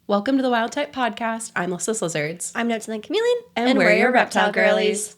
Welcome to the Wild Type Podcast. I'm Lyssa Lizards. I'm Neptune Chameleon. And we're your Reptile Girlies.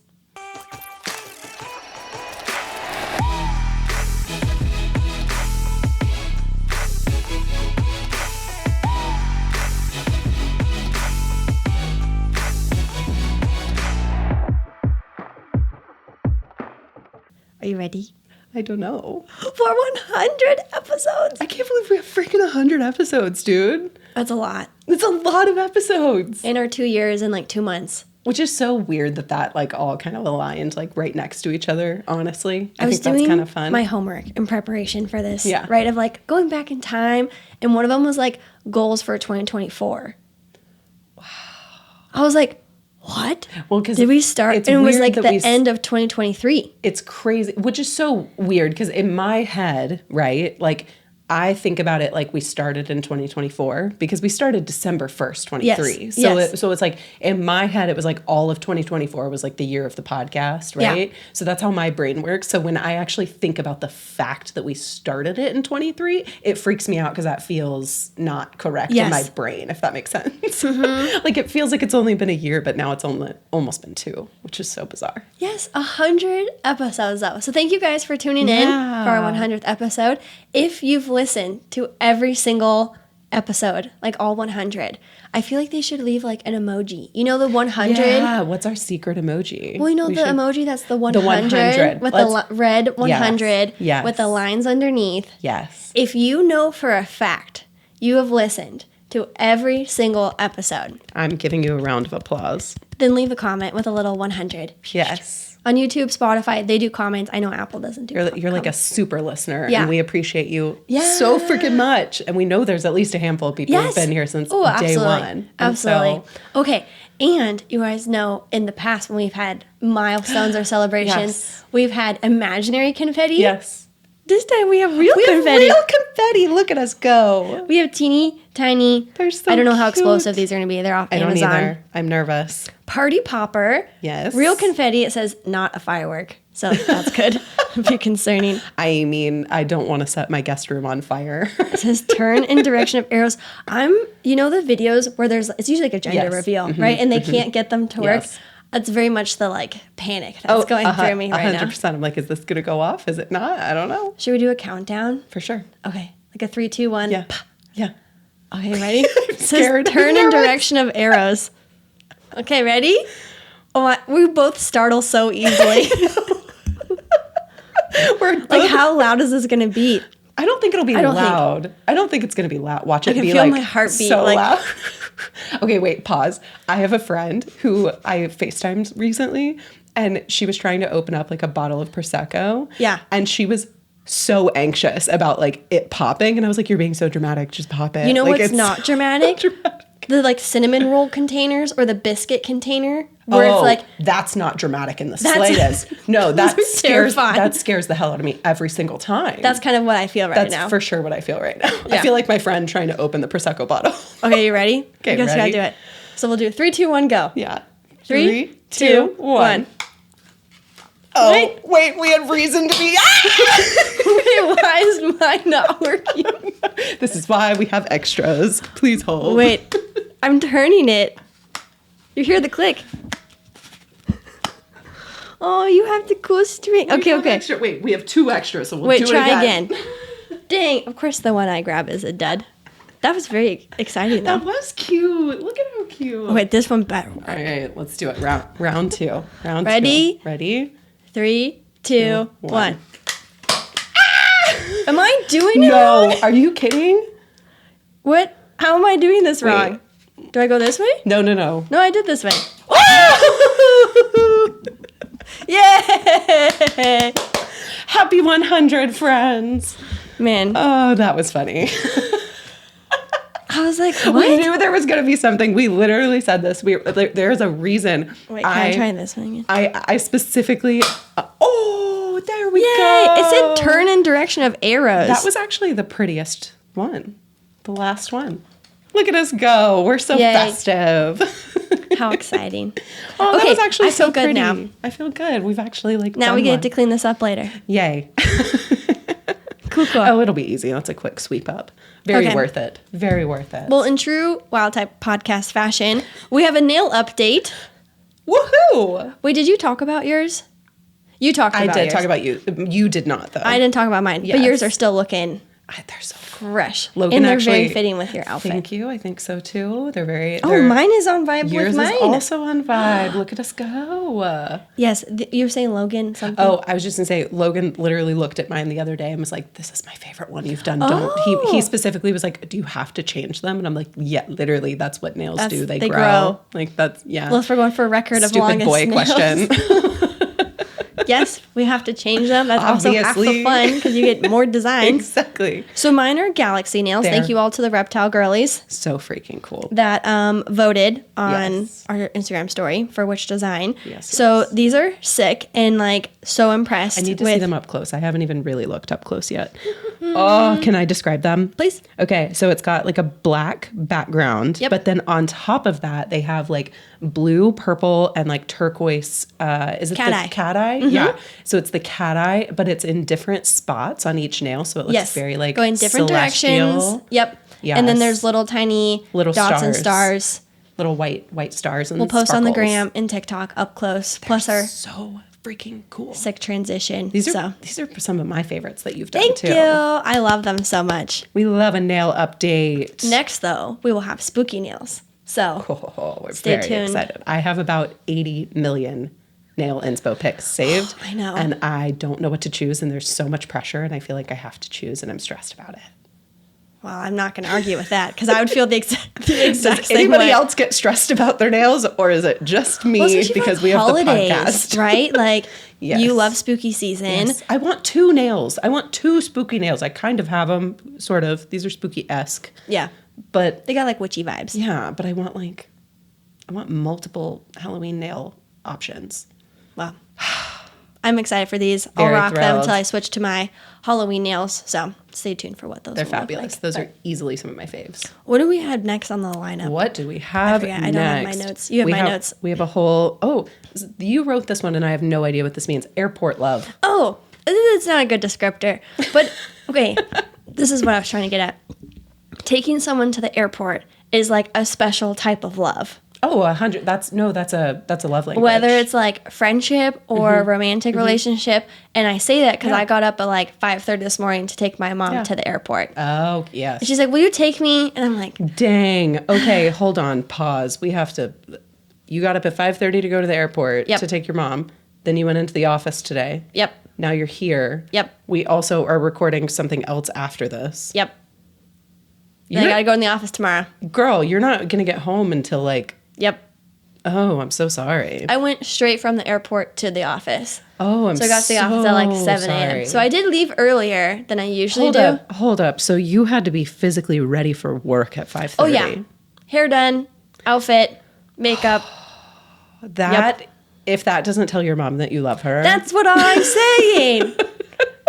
Are you ready? I don't know. For 100 episodes! I can't believe we have freaking 100 episodes, dude. That's a lot. It's a lot of episodes. In our 2 years and like 2 months. Which is so weird that like all kind of aligned like right next to each other, honestly. I was think that's doing kind of fun. my homework in preparation for this. Yeah. Right? Of like going back in time. And one of them was like goals for 2024. Wow. I was like, what? Well, because did we start? And it was like the end of 2023. It's crazy, which is so weird because in my head, right, like I think about it like we started in 2024 because we started December 1st, 23. Yes. So it's like in my head, it was like all of 2024 was like the year of the podcast, right? Yeah. So that's how my brain works. So when I actually think about the fact that we started it in 23, it freaks me out because that feels not correct in my brain, if that makes sense. Mm-hmm. Like it feels like it's only been a year, but now it's almost been 2, which is so bizarre. Yes, 100 episodes though. So thank you guys for tuning in for our 100th episode. If you've listened to every single episode, like all 100, I feel like they should leave like an emoji. You know the 100? Yeah, what's our secret emoji? Well, you know emoji that's the 100, with the red 100 with the lines underneath. Yes. If you know for a fact you have listened to every single episode, I'm giving you a round of applause. Then leave a comment with a little 100. Yes. On YouTube, Spotify, they do comments. I know Apple doesn't do You're like a super listener, yeah. And we appreciate you so freaking much. And we know there's at least a handful of people who've been here since day one. Absolutely. Okay. And you guys know in the past when we've had milestones or celebrations, we've had imaginary confetti. Yes. This time we have real confetti. Real confetti. Look at us go. We have teeny, tiny. They're so I don't know how cute. Explosive these are going to be. They're off Amazon. I don't either. I'm nervous. Party popper. Yes. Real confetti. It says not a firework. So that's good. It'd be concerning. I mean, I don't want to set my guest room on fire. It says turn in direction of arrows. You know the videos where it's usually like a gender reveal, right? And they can't get them to work. Yes. That's very much the like panic that's going through me right 100%. now. I'm like, is this going to go off? Is it not? I don't know. Should we do a countdown? For sure. Okay. Like a 3, 2, 1. Yeah. Yeah. Okay, ready? I'm scared. Turn in direction of arrows. Okay, ready? Oh, we both startle so easily. Like, how loud is this going to be? I don't think it'll be loud. I don't think it's going to be loud. Watch it be like my heartbeat so loud. Okay, wait, pause. I have a friend who I FaceTimed recently, and she was trying to open up like a bottle of Prosecco. Yeah. And she was so anxious about like it popping. And I was like, you're being so dramatic. Just pop it. You know like, what's not dramatic? The like cinnamon roll containers or the biscuit container where it's like that's not dramatic in the slightest. No, that scares the hell out of me every single time. That's kind of what I feel now. That's for sure what I feel right now. Yeah. I feel like my friend trying to open the Prosecco bottle. Okay, you ready? Okay, you guys gotta do it. So we'll do 3, 2, 1, go. Yeah. 3, 2, 1. Oh, wait, we had reason to be. Wait, why is mine not working? This is why we have extras. Please hold. Wait, I'm turning it. You hear the click. Oh, you have the cool string. Okay. Wait, we have 2 extras, so we'll do it try again. Dang, of course the one I grab is a dud. That was very exciting, though. That was cute. Look at how cute. Wait, this one better. All right, let's do it. Round 2. Ready? 3, 2, 1. Am I doing it wrong? No, are you kidding? What? How am I doing this wrong? Do I go this way? No. No, I did this way. Yay! Happy 100, friends. Man. Oh, that was funny. I was like, what? We knew there was going to be something. We literally said this. There's a reason. Wait, can I try this one again? I specifically... there we Yay! go. It said turn in direction of arrows. That was actually the prettiest one. The last one. Look at us go. We're so festive. How exciting. Oh, that was actually so pretty. Now. I feel good. We've actually now we get to clean this up later. Yay. Cool. Oh, it'll be easy. That's a quick sweep up. Very Okay. worth it. Very worth it. Well, in true Wild Type podcast fashion, we have a nail update. Woohoo! Wait, did you talk about yours? You talked about yours. I did talk about you. You did not, though. I didn't talk about mine, but Yes. yours are still looking They're so fresh. Logan and they're actually, very fitting with your outfit. Thank you. I think so, too. They're very... Oh, mine is on vibe Yours with mine. is also on vibe. Look at us go. Yes, you were saying Logan something? Oh, I was just going to say, Logan literally looked at mine the other day and was like, this is my favorite one you've done. Oh. He specifically was like, do you have to change them? And I'm like, yeah, literally, that's what nails do. They grow. grow. Like, that's, yeah. Well, if we're going for a record of Stupid longest boy nails. question. Yes, we have to change them. That's also half the Obviously. fun because you get more designs. Exactly. So mine are galaxy nails. There. Thank you all to the Reptile Girlies So freaking cool. that voted on Yes. our Instagram story for which design. Yes, So yes. these are sick and like so impressed. I need to with, see them up close. I haven't even really looked up close yet. Oh, can I describe them? Please. Okay, so it's got like a black background, Yep. but then on top of that, they have like blue, purple, and like turquoise. Is it Cat the eye. cat eye? Yeah. So it's the cat eye, but it's in different spots on each nail, so it looks Yes. very like going different celestial. directions. Yep. And then Yes. there's little tiny Little dots and stars. stars. Little white stars, and We'll post on the sparkles. gram and TikTok up close. Plus our So freaking cool. sick transition. These so. are some of my favorites that you've done Thank too. you. I love them so much. We love a nail update. Next, though, we will have spooky nails. So Oh, we're Stay very tuned. excited. I have about 80 million nail inspo pics saved. I know. And I don't know what to choose, and there's so much pressure, and I feel like I have to choose, and I'm stressed about it. well, I'm not going to argue with that because I would feel the exact Does same anybody way. else get stressed about their nails, or is it just me Well, especially because for we have holidays, the podcast? right? Like Yes. you love spooky season. Yes. I want two nails. I want two spooky nails. I kind of have them, sort of. These are spooky-esque. Yeah, But they got like witchy vibes. yeah, but I want multiple Halloween nail options. Well, I'm excited for these. I'll Very rock them thrilled. until I switch to my Halloween nails. So stay tuned for what those. They're will look fabulous. like. Those But are easily some of my faves. What do we have next on the lineup? What do we have forget. I next? don't have my notes. You have We my notes. We have a whole... Oh, you wrote this one, and I have no idea what this means. Airport love. Oh, it's not a good descriptor. But okay, this is what I was trying to get at. Taking someone to the airport is like a special type of love. Oh, 100. That's a love language. Whether it's like friendship or romantic relationship. And I say that because Yeah. I got up at like 5:30 this morning to take my mom Yeah. to the airport. Oh, yes. She's like, will you take me? And I'm like, Dang. Okay, hold on. Pause. We have to... You got up at 5:30 to go to the airport Yep. to take your mom. Then you went into the office today. yep, Now you're here. Yep. We also are recording something else after this. yep. Then I You're- got to go in the office tomorrow. Girl, you're not going to get home until like... Yep. Oh, I'm so sorry. I went straight from the airport to the office. Oh, I'm So I got to the office at like 7 a.m. sorry. So I did leave earlier than I usually do. Hold up. So you had to be physically ready for work at 5:30. Oh, yeah. Hair done, outfit, makeup. That, if that doesn't tell your mom that you love her. That's what I'm saying.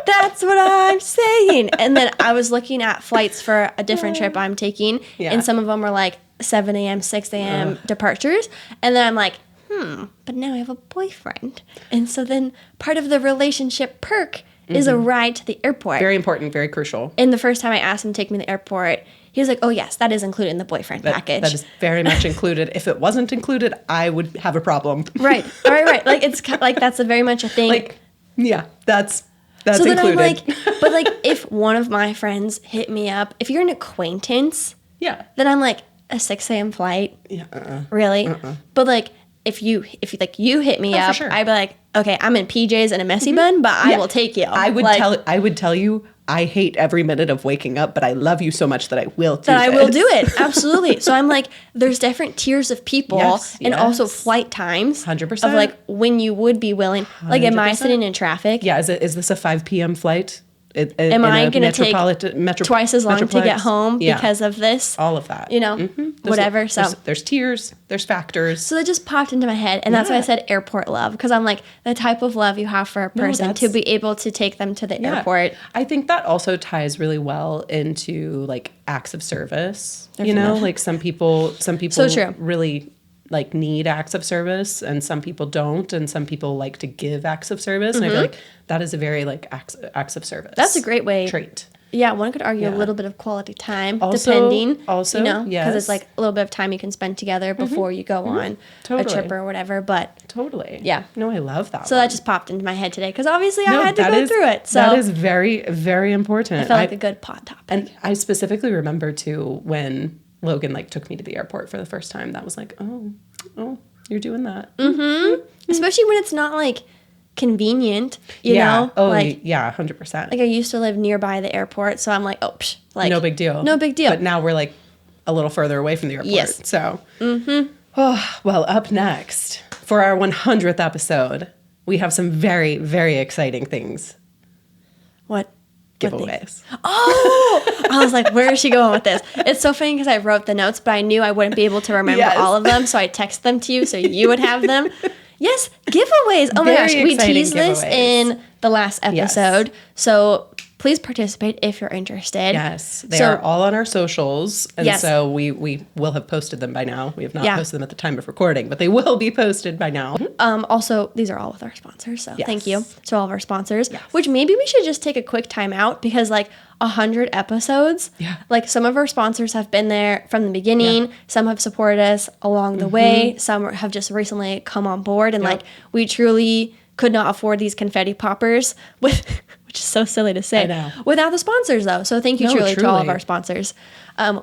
That's what I'm saying. And then I was looking at flights for a different trip I'm taking. Yeah. And some of them were like 7 a.m., 6 a.m. departures. And then I'm like, but now I have a boyfriend. And so then part of the relationship perk is a ride to the airport. very important, very crucial. And the first time I asked him to take me to the airport, he was like, oh, yes, that is included in the boyfriend package. That is very much included. If it wasn't included, I would have a problem. Right. Like, it's like that's a very much a thing. Like, yeah, that's so then included. I'm like, but like if one of my friends hit me up, if you're an acquaintance, yeah. then I'm like a 6 a.m. flight, Yeah. really. But like if you hit me for up, sure. I'd be like, okay, I'm in PJs and a messy bun, but I Yeah. will take you. I would like, tell you I hate every minute of waking up, but I love you so much that I will do that I this. will do it. Absolutely. So I'm like, there's different tiers of people Yes, and also yes. flight times 100%. of like when you would be willing. Like, am I 100%. sitting in traffic? Yeah, is this a 5 p.m. flight? Am I going to take twice as long to get metroplex? home Yeah. because of this? all of that. You know, whatever. So there's tiers, there's factors. So that just popped into my head, and that's why I Yeah. said airport love, because I'm like, the type of love you have for a person to that's- be able to take them to the Yeah. airport. I think that also ties really well into like acts of service. They're You know, fun. like some people So true. really like need acts of service and some people don't, and some people like to give acts of service. And I feel like that is a very like acts of service. That's a great way. Trait. Yeah, one could argue a little bit of quality time, Also, depending. also, because it's like a little bit of time you can spend together before you go on a trip or whatever. But totally. Yeah. No, I love that. So that just popped into my head today because obviously I had to go through it. So that is very, very important. I felt like a good pod topic. And I specifically remember too when Logan like took me to the airport for the first time. That was like, oh, you're doing that. Especially when it's not like convenient, you know? Oh, like, yeah, 100%. Like I used to live nearby the airport, so I'm like, like no big deal. No big deal. But now we're like a little further away from the airport. Yes. So, well, up next for our 100th episode, we have some very, very exciting things. What? Giveaways. Oh, I was like, where is she going with this? It's so funny because I wrote the notes, but I knew I wouldn't be able to remember all of them, so I texted them to you so you would have them. Yes, giveaways. Oh my gosh, we teased this in the last episode, so please participate if you're interested. Yes, they are all on our socials, and so we will have posted them by now. We have not posted them at the time of recording, but they will be posted by now. Also, these are all with our sponsors, so thank you to all of our sponsors, which maybe we should just take a quick time out because like 100 episodes, like some of our sponsors have been there from the beginning, some have supported us along the way, some have just recently come on board, and like we truly could not afford these confetti poppers with... which is so silly to say. I know. Without the sponsors, though. So thank you truly to all of our sponsors.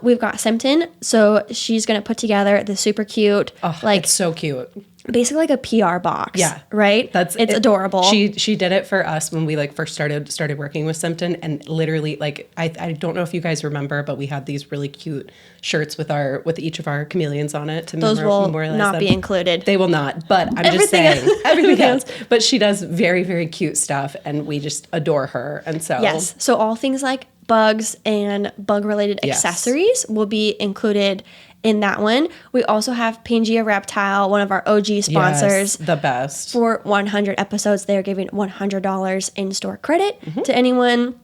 We've got Simpton. So she's going to put together the super cute, like it's so cute. Basically like a PR box. Yeah. Right? It's adorable. She did it for us when we like first started working with Simpton, and literally like I don't know if you guys remember, but we had these really cute shirts with each of our chameleons on it to those will not be included. They will not, but I'm just saying everything else. But she does very, very cute stuff, and we just adore her. And so yes, so all things like bugs and bug related accessories will be included in that one. We also have Pangea Reptile, one of our OG sponsors. Yes, the best. For 100 episodes, they're giving $100 in-store credit to anyone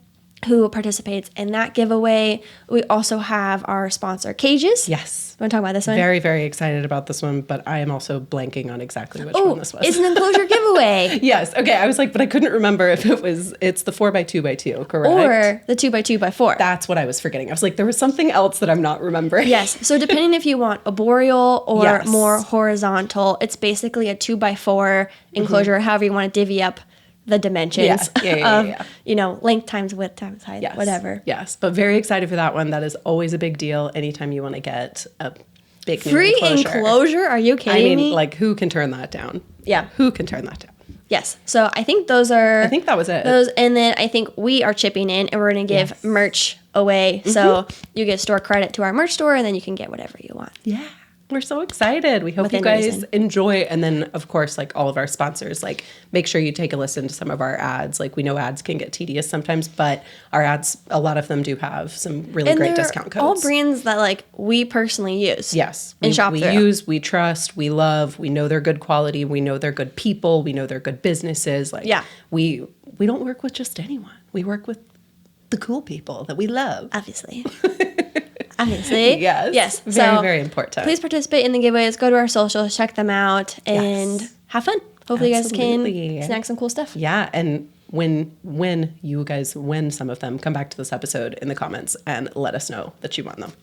who participates in that giveaway. We also have our sponsor, Cages. Yes. You want to talk about this one? Very, very excited about this one, but I am also blanking on exactly which one this was. It's an enclosure giveaway. Yes. Okay. I was like, but I couldn't remember if it's the 4x2x2, correct? Or the 2x2x4. That's what I was forgetting. I was like, there was something else that I'm not remembering. Yes. So depending if you want a boreal or more horizontal, it's basically a 2x4 enclosure, however you want to divvy up the dimensions of, you know, length times width times height, whatever. Yes, but very excited for that one. That is always a big deal anytime you want to get a big free enclosure. Are you kidding me? Like, who can turn that down? Yeah. Who can turn that down? Yes. So I think those are... I think that was it. And then I think we are chipping in and we're going to give merch away. So you get store credit to our merch store and then you can get whatever you want. Yeah. We're so excited. We hope you guys enjoy. And then, of course, like all of our sponsors, like make sure you take a listen to some of our ads. Like we know ads can get tedious sometimes, but our ads, a lot of them do have some really great discount codes. All brands that like we personally use. Yes. And shop we through. Use, we trust, we love, we know they're good quality, we know they're good people, we know they're good businesses. Like we don't work with just anyone. We work with the cool people that we love. Obviously. Obviously. Yes. Very, very important. Please participate in the giveaways. Go to our socials, check them out, and have fun. Hopefully you guys can snag some cool stuff. Yeah. And when you guys win some of them, come back to this episode in the comments and let us know that you won them.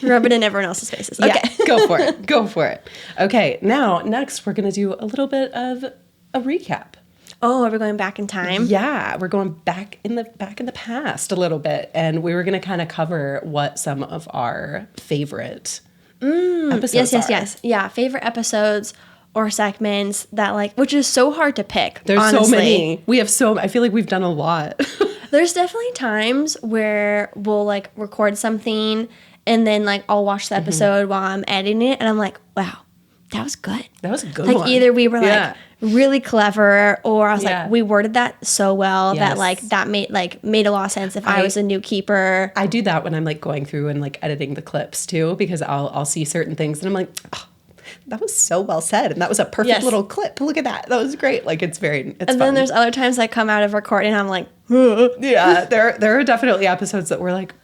Rub it in everyone else's faces. Okay. Yeah, go for it. Go for it. Okay. Now, next, we're going to do a little bit of a recap. Oh, are we going back in time? Yeah, we're going back in the past a little bit, and we were going to kind of cover what some of our favorite episodes are. Yes. Yeah, favorite episodes or segments that like, which is so hard to pick. There's honestly. so many. We have I feel like we've done a lot. There's definitely times where we'll like record something and then like I'll watch the episode while I'm editing it, and I'm like, wow, that was good. That was a good one. Like either we were like really clever, or I was like, we worded that so well that like that made a lot of sense if I was a new keeper. I do that when I'm like going through and like editing the clips too, because I'll see certain things and I'm like, oh, that was so well said, and that was a perfect little clip. Look at that. That was great. Like it's fun. Then there's other times I come out of recording and I'm like, yeah, there are definitely episodes that we're like,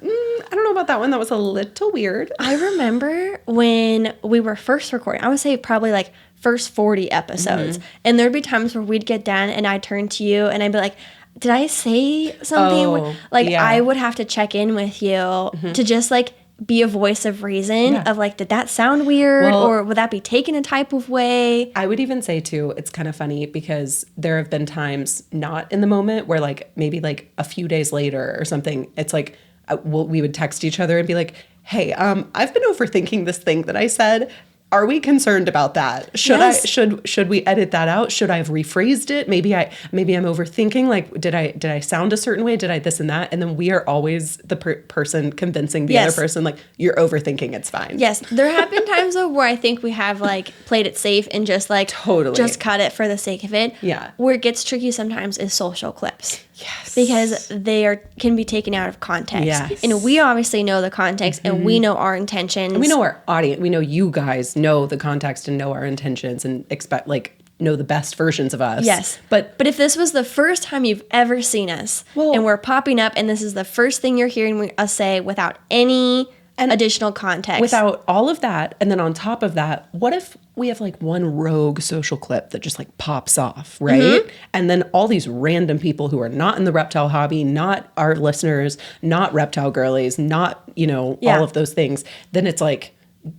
I don't know about that one. That was a little weird. I remember when we were first recording, I would say probably like first 40 episodes. And there'd be times where we'd get done and I'd turn to you and I'd be like, did I say something? Oh, like, yeah. I would have to check in with you to just like be a voice of reason of like, did that sound weird or would that be taken a type of way? I would even say too, it's kind of funny because there have been times not in the moment where like maybe like a few days later or something, it's like we would text each other and be like, hey, I've been overthinking this thing that I said. Are we concerned about that? Should we edit that out? Should I have rephrased it? Maybe I'm overthinking. Like, did I sound a certain way? Did I this and that? And then we are always the person convincing the other person, like, you're overthinking. It's fine. Yes, there have been times though where I think we have like played it safe and just like just cut it for the sake of it. Yeah. Where it gets tricky sometimes is social clips. Yes. Because they can be taken out of context. Yes. And we obviously know the context and we know our intentions. And we know our audience. We know you guys know the context and know our intentions and expect like know the best versions of us. Yes. But if this was the first time you've ever seen us and we're popping up and this is the first thing you're hearing us say without any additional context. Without all of that, and then on top of that, what if we have like one rogue social clip that just like pops off, right? And then all these random people who are not in the reptile hobby, not our listeners, not reptile girlies, not, all of those things, then it's like,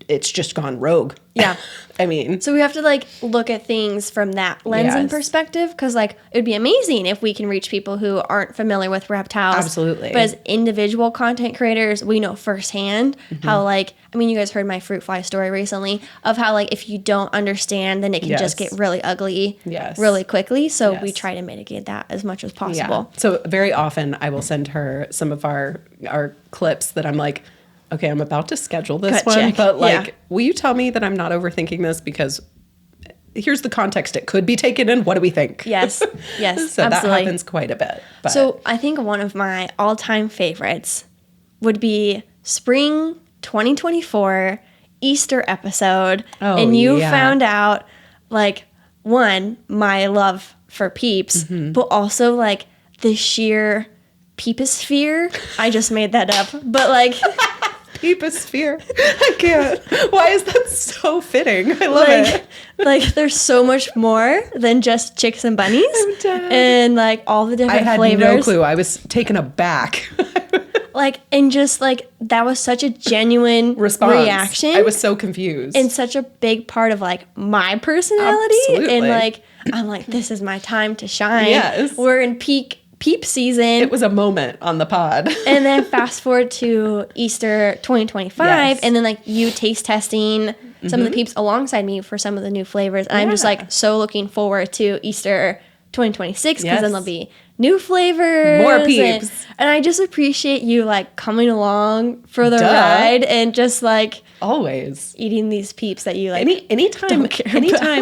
it's just gone rogue. Yeah. I mean. So we have to like look at things from that lens and perspective because like it would be amazing if we can reach people who aren't familiar with reptiles. Absolutely. But as individual content creators, we know firsthand how like, I mean, you guys heard my fruit fly story recently of how like if you don't understand, then it can just get really ugly really quickly. So we try to mitigate that as much as possible. Yeah. So very often I will send her some of our clips that I'm like, okay, I'm about to schedule this one, but like, will you tell me that I'm not overthinking this? Because here's the context it could be taken in. What do we think? Yes, so absolutely. that happens quite a bit. But. So I think one of my all-time favorites would be spring 2024 Easter episode. Oh, and you found out, like, one, my love for peeps, but also, like, the sheer peeposphere. I just made that up. But, like... Peeposphere. I can't. Why is that so fitting? I love it. Like, there's so much more than just chicks and bunnies. I'm dead. And, like, all the different flavors. I had no clue. I was taken aback. Like, and just, like, that was such a genuine reaction. I was so confused. And such a big part of, like, my personality. Absolutely. And, like, I'm like, this is my time to shine. Yes. We're in peak season. It was a moment on the pod. And then fast forward to Easter 2025. And then, like, you taste testing some of the peeps alongside me for some of the new flavors. And I'm just, like, so looking forward to Easter 2026 because then there'll be new flavors. More peeps. And I just appreciate you, like, coming along for the ride and just, like... Always. Eating these peeps that you, like, anytime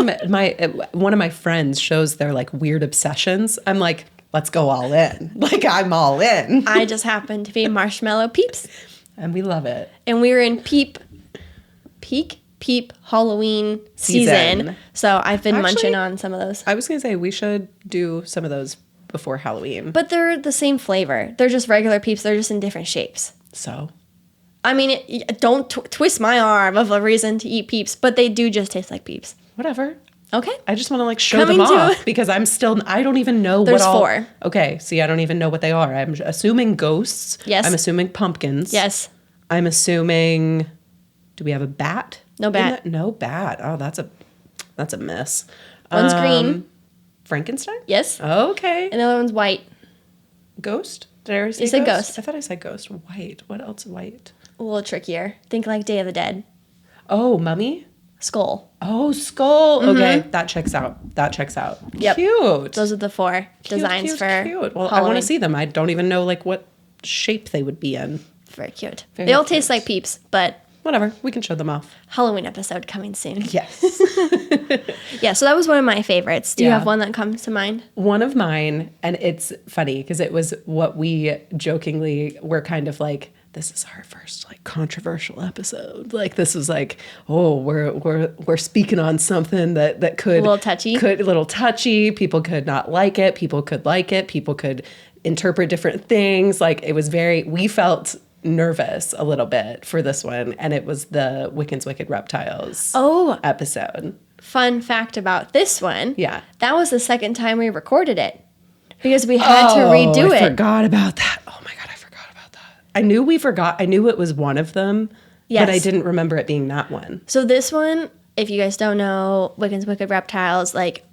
about. one of my friends shows their, like, weird obsessions, I'm like... Let's go all in. Like, I'm all in. I just happened to be marshmallow peeps. And we love it. And we were in peak Halloween season. So I've been munching on some of those. I was going to say we should do some of those before Halloween. But they're the same flavor. They're just regular peeps. They're just in different shapes. So? I mean, don't twist my arm of a reason to eat peeps, but they do just taste like peeps. Whatever. Okay. I just want to, like, show them off because I don't even know There's what all... 4. Okay. See, I don't even know what they are. I'm assuming ghosts. Yes. I'm assuming pumpkins. Yes. I'm assuming... Do we have a bat? No bat. No bat. Oh, that's a miss. One's green. Frankenstein? Yes. Okay. And the other one's white. Ghost? Did I already say You said ghost. I thought I said ghost. White. What else white? A little trickier. Think like Day of the Dead. Oh, mummy? Skull. Oh, skull. Okay, that checks out. Yep. Cute. Those are the 4 designs cute, for cute. Well, Halloween. I want to see them. I don't even know, like, what shape they would be in. Very cute. Very they all cute. taste like peeps, but... Whatever. We can show them off. Halloween episode coming soon. Yes. Yeah, so that was one of my favorites. Do you have one that comes to mind? One of mine, and it's funny because it was what we jokingly were kind of like, this is our first, like, controversial episode. Like, this is like, oh, we're speaking on something that could... A little touchy. A little touchy. People could not like it. People could like it. People could interpret different things. Like, it was we felt nervous a little bit for this one, and it was the Wiccan's Wicked Reptiles episode. Fun fact about this one. Yeah. That was the second time we recorded it because we had to redo it. I forgot about that. Oh my God, I forgot about that. I knew it was one of them, but I didn't remember it being that one. So this one, if you guys don't know, Wiccan's Wicked Reptiles, like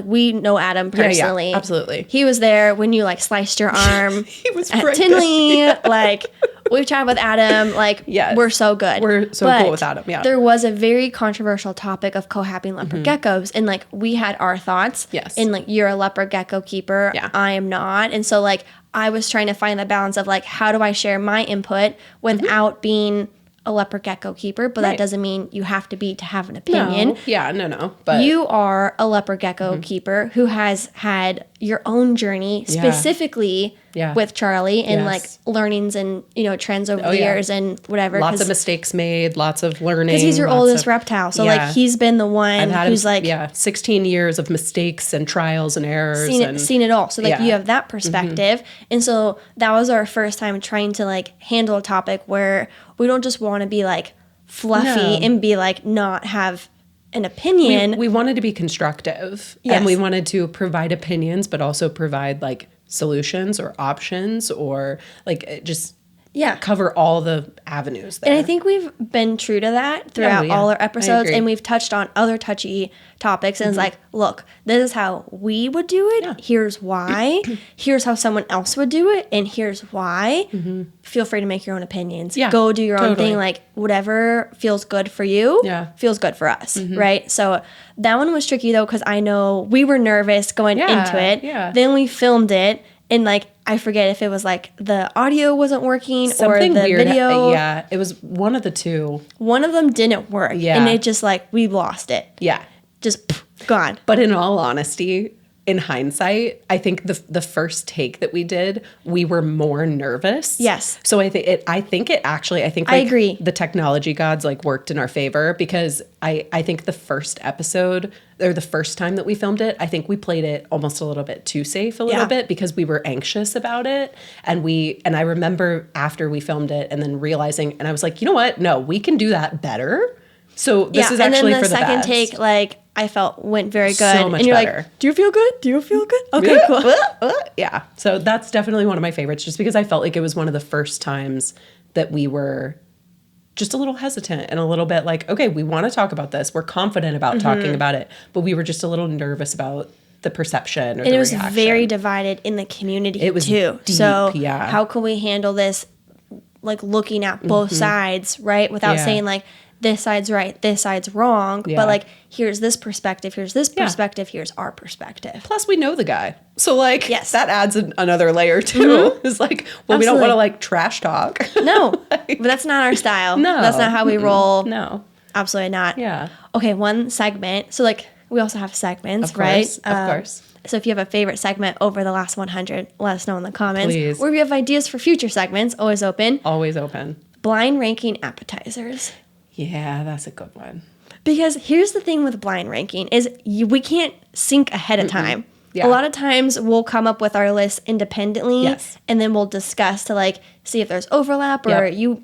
we know Adam personally. Yeah, absolutely. He was there when you like sliced your arm he was at right Tinley. Like we've chatted with Adam. Like we're so good. We're so cool with Adam. Yeah. There was a very controversial topic of cohabiting leopard geckos, and like we had our thoughts. Yes. And like you're a leopard gecko keeper. Yeah. I am not, and so like I was trying to find the balance of like how do I share my input without being a leopard gecko keeper, but that doesn't mean you have to be to have an opinion. No. Yeah, no. But you are a leopard gecko keeper who has had your own journey specifically with Charlie and like learnings and trends over the years and whatever. Lots of mistakes made, lots of learning. Because he's your oldest reptile, so like he's been the one who's like 16 years of mistakes and trials and errors, seen it all. So like you have that perspective, and so that was our first time trying to like handle a topic where we don't just want to be like fluffy and be like not have an opinion. We wanted to be constructive and we wanted to provide opinions, but also provide like solutions or options or like just cover all the avenues there. And I think we've been true to that throughout all our episodes, and we've touched on other touchy topics, and it's like, look, this is how we would do it. Here's why. Here's how someone else would do it, and here's why. Feel free to make your own opinions. Go do your own thing. Like whatever feels good for you feels good for us, right? So that one was tricky though, because I know we were nervous going into it. Then we filmed it, and like I forget if it was like the audio wasn't working or the weird video. Yeah, it was one of the two. One of them didn't work. Yeah. And it just like, we lost it. Yeah. Just gone. But in all honesty, in hindsight, I think the first take that we did, we were more nervous. Yes. So I think I agree. The technology gods like worked in our favor because I think the first episode or the first time that we filmed it, I think we played it almost a little bit too safe a little bit because we were anxious about it. And I remember after we filmed it and then realizing, and I was like, you know what? No, we can do that better. So this is actually for the best. And then the second take, like, I felt went very good. So much better. Like, do you feel good? Do you feel good? Okay, cool. Yeah. So that's definitely one of my favorites just because I felt like it was one of the first times that we were just a little hesitant and a little bit like, okay, we want to talk about this. We're confident about talking about it, but we were just a little nervous about the perception or the reaction. It was very divided in the community too. Deep, so how can we handle this, like looking at both sides, right? Without saying like, this side's right, this side's wrong. Yeah. But like, here's this perspective, here's this perspective, here's our perspective. Plus, we know the guy. So like, that adds another layer too. It's like, well, we don't want to like trash talk. No, but that's not our style. No. That's not how we roll. No. Absolutely not. Yeah. Okay, one segment. So like, we also have segments, of right? Course, of course. So if you have a favorite segment over the last 100, let us know in the comments. Please. Or if you have ideas for future segments, always open. Always open. Blind ranking appetizers. Yeah, that's a good one. Because here's the thing with blind ranking is we can't sync ahead of time. Yeah. A lot of times we'll come up with our list independently and then we'll discuss to like see if there's overlap or you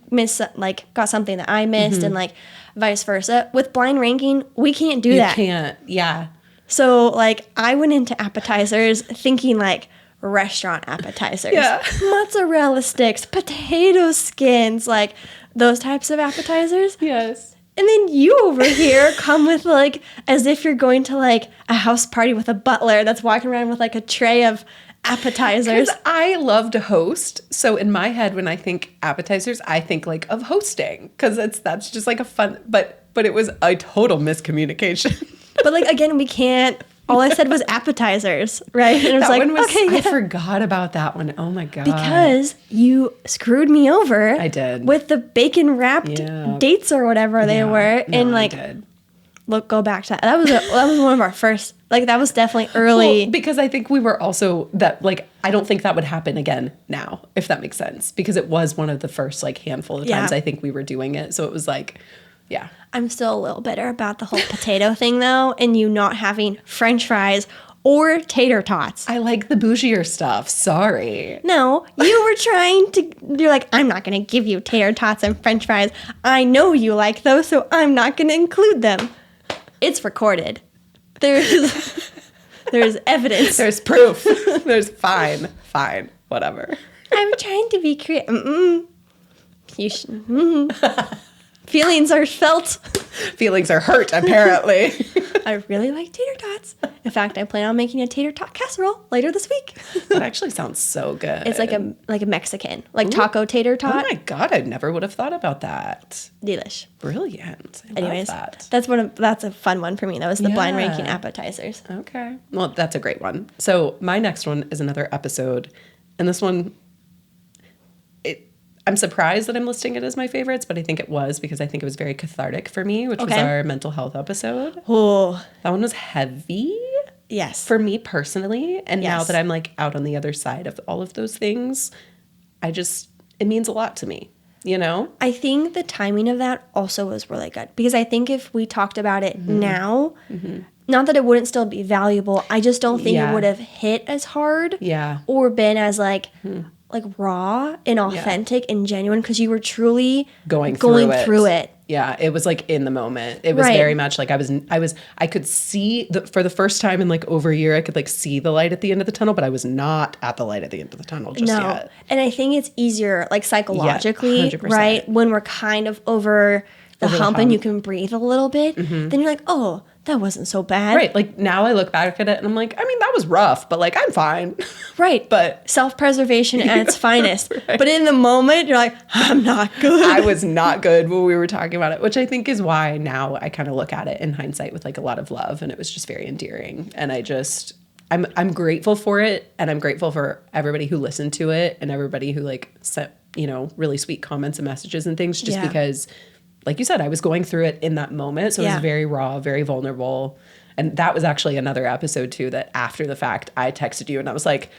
got something that I missed and like vice versa. With blind ranking, we can't do that. You can't. Yeah. So like I went into appetizers thinking like restaurant appetizers. Mozzarella sticks, potato skins, like those types of appetizers. Yes. And then you over here come with like, as if you're going to like a house party with a butler that's walking around with like a tray of appetizers. Because I love to host. So in my head, when I think appetizers, I think like of hosting. Because that's just like a fun, but it was a total miscommunication. But like, again, we can't. All I said was appetizers, right? And it was like, okay, I forgot about that one. Oh my God. Because you screwed me over. I did. With the bacon wrapped dates or whatever they were. No, and like, go back to that. That was one of our first, like that was definitely early. Well, because I think we were also that like, I don't think that would happen again now, if that makes sense. Because it was one of the first like handful of times I think we were doing it. So it was like, I'm still a little bitter about the whole potato thing though, and you not having French fries or tater tots. I like the bougier stuff. Sorry. No, you were trying to, you're like, I'm not going to give you tater tots and french fries. I know you like those, so I'm not going to include them. It's recorded. There's evidence. There's proof. There's fine, whatever. I'm trying to be creative. You should. Feelings are felt. Feelings are hurt, apparently. I really like tater tots. In fact, I plan on making a tater tot casserole later this week. That actually sounds so good. It's like a Mexican, like taco tater tot. Oh my God, I never would have thought about that. Delish. Brilliant. Anyways, love that. That's a fun one for me. That was the blind ranking appetizers. Okay. Well, that's a great one. So my next one is another episode. And this one, I'm surprised that I'm listing it as my favorites, but I think it was because I think it was very cathartic for me, which was our mental health episode. Oh. That one was heavy. Yes. For me personally. And now that I'm like out on the other side of all of those things, it means a lot to me, you know? I think the timing of that also was really good because I think if we talked about it now, not that it wouldn't still be valuable, I just don't think it would have hit as hard or been as like raw and authentic and genuine because you were truly going through it. Yeah, it was like in the moment. It was very much like I could see for the first time in like over a year, I could like see the light at the end of the tunnel, but I was not at the light at the end of the tunnel just yet. And I think it's easier like psychologically, 100%. Right? When we're kind of over the hump and you can breathe a little bit, then you're like, oh, that wasn't so bad. Right. Like now I look back at it and I'm like, I mean, that was rough, but like I'm fine. Right. But self-preservation at its finest. Right. But in the moment, you're like, I'm not good. I was not good when we were talking about it, which I think is why now I kind of look at it in hindsight with like a lot of love. And it was just very endearing. And I'm grateful for it. And I'm grateful for everybody who listened to it and everybody who like sent, really sweet comments and messages and things just because, like you said, I was going through it in that moment. So it was very raw, very vulnerable. And that was actually another episode too, that after the fact, I texted you and I was like,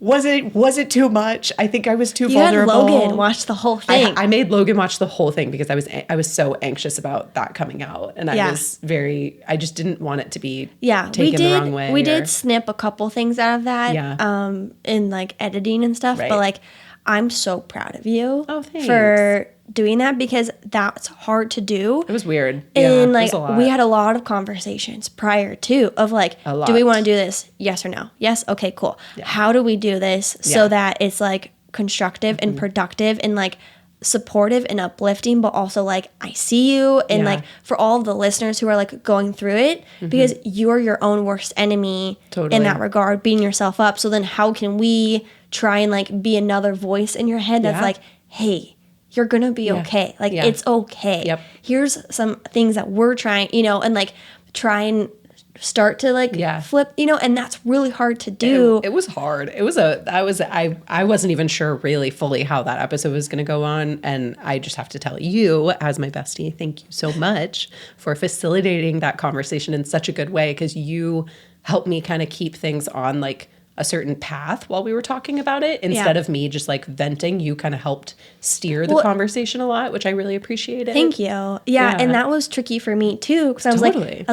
was it too much? I think I was too vulnerable. You had Logan watch the whole thing. I made Logan watch the whole thing because I was so anxious about that coming out. And I just didn't want it to be taken the wrong way. We did snip a couple things out of that in like editing and stuff. But like, I'm so proud of you for doing that because that's hard to do. It was weird. And like we had a lot of conversations prior to of like, do we want to do this? Yes or no? Yes. Okay, cool. Yeah. How do we do this so that it's like constructive and productive and like supportive and uplifting, but also like I see you and like for all of the listeners who are like going through it because you're your own worst enemy in that regard, beating yourself up. So then how can we try and like be another voice in your head that's like, hey, you're gonna be okay. Like it's okay. Yep. Here's some things that we're trying, and like try and start to like flip, and that's really hard to do. It was hard. I wasn't even sure really fully how that episode was going to go on. And I just have to tell you as my bestie, thank you so much for facilitating that conversation in such a good way. 'Cause you helped me kind of keep things on like a certain path while we were talking about it instead of me just like venting. You kind of helped steer the conversation a lot, which I really appreciated. Thank you. Yeah. And that was tricky for me too. Cause I was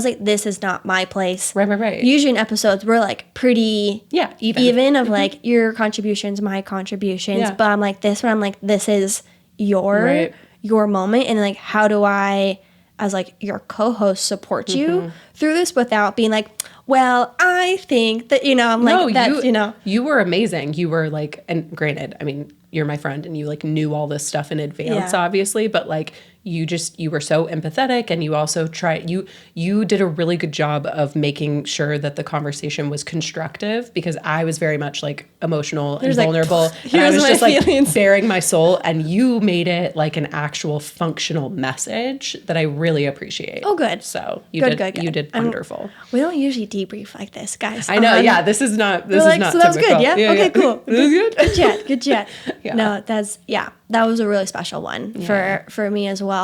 like, this is not my place. Right. Usually in episodes we're like pretty even of like your contributions, my contributions. Yeah. But I'm like this one, I'm like, this is your moment. And like, how do I, as like your co-host, support you through this without being like, well, I think that, I'm like, that's, You were amazing. You were like, and granted, I mean, you're my friend and you like knew all this stuff in advance, obviously, but like you were so empathetic and you also you did a really good job of making sure that the conversation was constructive because I was very much like emotional and vulnerable and I was just like bearing my soul and you made it like an actual functional message that I really appreciate. Oh, good. So you did wonderful. We don't usually debrief like this, guys. I know. This is not so typical. That was good. Yeah. Okay, cool. This is good. Good chat. Yeah. No, that was a really special one for me as well.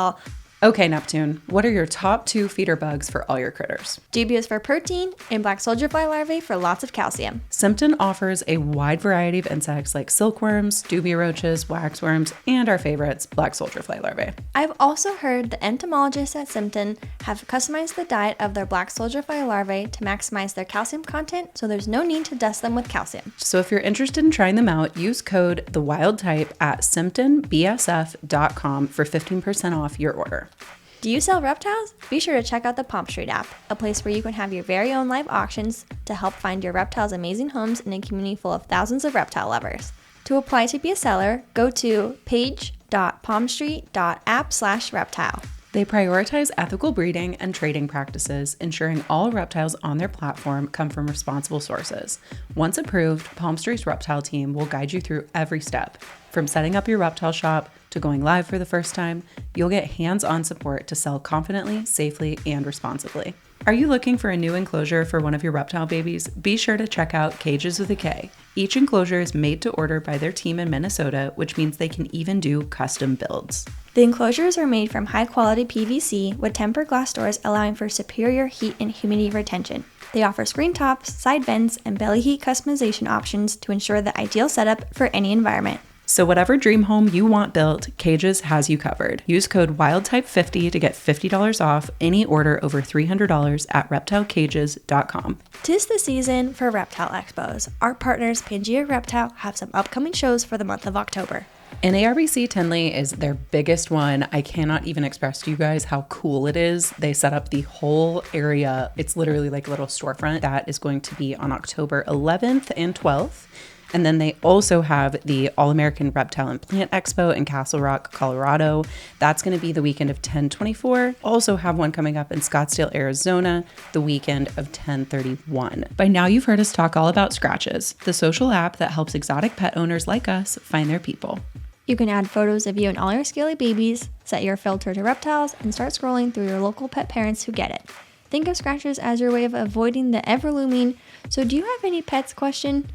Okay, Neptune, what are your top 2 feeder bugs for all your critters? Dubious for protein and black soldier fly larvae for lots of calcium. Simpton offers a wide variety of insects like silkworms, dubia roaches, waxworms, and our favorites, black soldier fly larvae. I've also heard the entomologists at Simpton have customized the diet of their black soldier fly larvae to maximize their calcium content, so there's no need to dust them with calcium. So if you're interested in trying them out, use code THEWILDTYPE at SimptonBSF.com for 15% off your order. Do you sell reptiles? Be sure to check out the Palm Street app, a place where you can have your very own live auctions to help find your reptiles amazing homes in a community full of thousands of reptile lovers. To apply to be a seller, go to page.palmstreet.app/reptile. They prioritize ethical breeding and trading practices, ensuring all reptiles on their platform come from responsible sources. Once approved, Palm Street's reptile team will guide you through every step. From setting up your reptile shop to going live for the first time, you'll get hands-on support to sell confidently, safely, and responsibly. Are you looking for a new enclosure for one of your reptile babies? Be sure to check out Cages with a K. Each enclosure is made to order by their team in Minnesota, which means they can even do custom builds. The enclosures are made from high-quality PVC with tempered glass doors, allowing for superior heat and humidity retention. They offer screen tops, side vents, and belly heat customization options to ensure the ideal setup for any environment. So whatever dream home you want built, Cages has you covered. Use code WILDTYPE50 to get $50 off any order over $300 at reptilecages.com. 'Tis the season for reptile expos. Our partners, Pangea Reptile, have some upcoming shows for the month of October. NARBC Tinley is their biggest one. I cannot even express to you guys how cool it is. They set up the whole area. It's literally like a little storefront. That is going to be on October 11th and 12th. And then they also have the All-American Reptile and Plant Expo in Castle Rock, Colorado. That's going to be the weekend of 10/24. Also have one coming up in Scottsdale, Arizona, the weekend of 10/31. By now you've heard us talk all about Scratches, the social app that helps exotic pet owners like us find their people. You can add photos of you and all your scaly babies, set your filter to reptiles, and start scrolling through your local pet parents who get it. Think of Scratches as your way of avoiding the ever-looming "so do you have any pets?" question.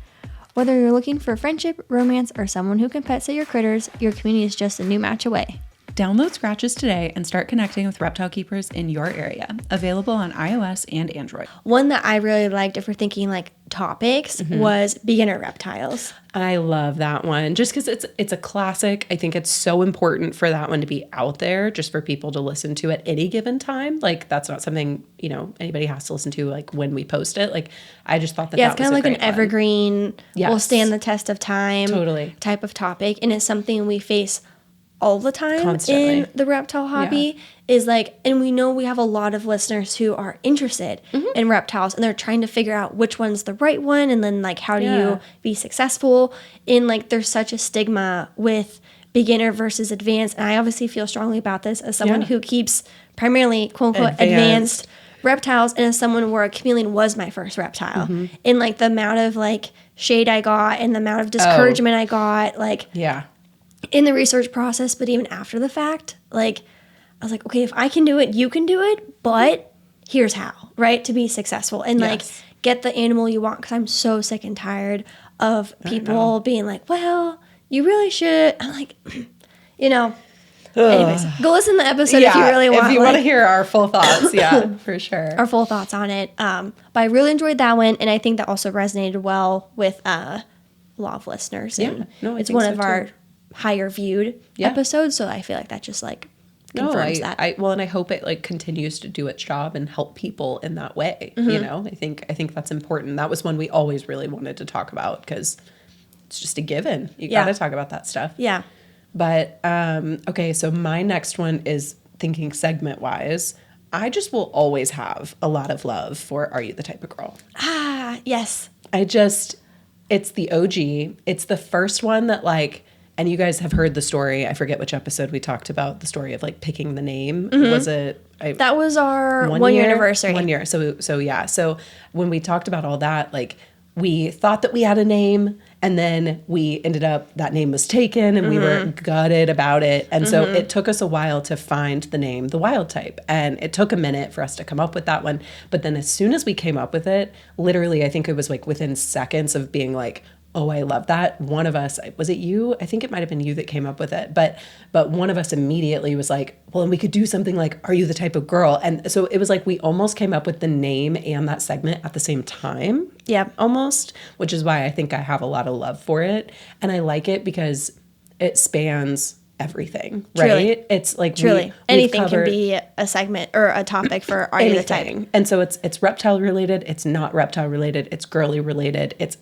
Whether you're looking for friendship, romance, or someone who can pet sit your critters, your community is just a new match away. Download Scratches today and start connecting with reptile keepers in your area. Available on iOS and Android. One that I really liked, if we're thinking like topics, was beginner reptiles. I love that one just because it's a classic. I think it's so important for that one to be out there just for people to listen to at any given time. Like that's not something, anybody has to listen to like when we post it. Like I just thought that Yeah, that it's kind of like an evergreen, Yes. will stand the test of time Totally. type of topic. And it's something we face all the time Constantly. in the reptile hobby is like, and we know we have a lot of listeners who are interested in reptiles and they're trying to figure out which one's the right one. And then like, how do you be successful in like, there's such a stigma with beginner versus advanced. And I obviously feel strongly about this as someone who keeps primarily quote unquote advanced reptiles and as someone where a chameleon was my first reptile. And like the amount of like shade I got and the amount of discouragement I got, like in the research process, but even after the fact, like I was like, okay, if I can do it, you can do it, but here's how, right? To be successful and like get the animal you want. Cause I'm so sick and tired of people being like, well, you really should. I'm like, anyways, go listen to the episode if you really want. If you want to hear our full thoughts, for sure. Our full thoughts on it. But I really enjoyed that one. And I think that also resonated well with a lot of listeners. And it's one of our higher viewed episodes. So I feel like that just like confirms that. And I hope it like continues to do its job and help people in that way. I think that's important. That was one we always really wanted to talk about because it's just a given. You got to talk about that stuff. Yeah. But, okay, so my next one is thinking segment wise. I just will always have a lot of love for Are You the Type of Girl? Ah, yes. It's the OG. It's the first one that like, and you guys have heard the story. I forget which episode we talked about the story of like picking the name. Was it? That was our 1 year anniversary. 1 year. So yeah. So when we talked about all that, like we thought that we had a name and then we ended up, that name was taken and we were gutted about it. And so it took us a while to find the name, The Wild Type. And it took a minute for us to come up with that one. But then as soon as we came up with it, literally, I think it was like within seconds of being like, oh, I love that. One of us, was it you? I think it might have been you that came up with it. But one of us immediately was like, well, and we could do something like, are you the type of girl? And so it was like we almost came up with the name and that segment at the same time. Yeah. Almost, which is why I think I have a lot of love for it. And I like it because it spans everything, right? Truly. It's like Truly. Anything can be a segment or a topic for Are You the Type? anything. And so it's reptile related, it's not reptile related, it's girly related, it's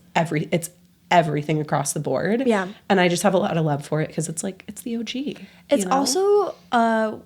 everything across the board. Yeah. And I just have a lot of love for it because it's like it's the OG. It's you know? also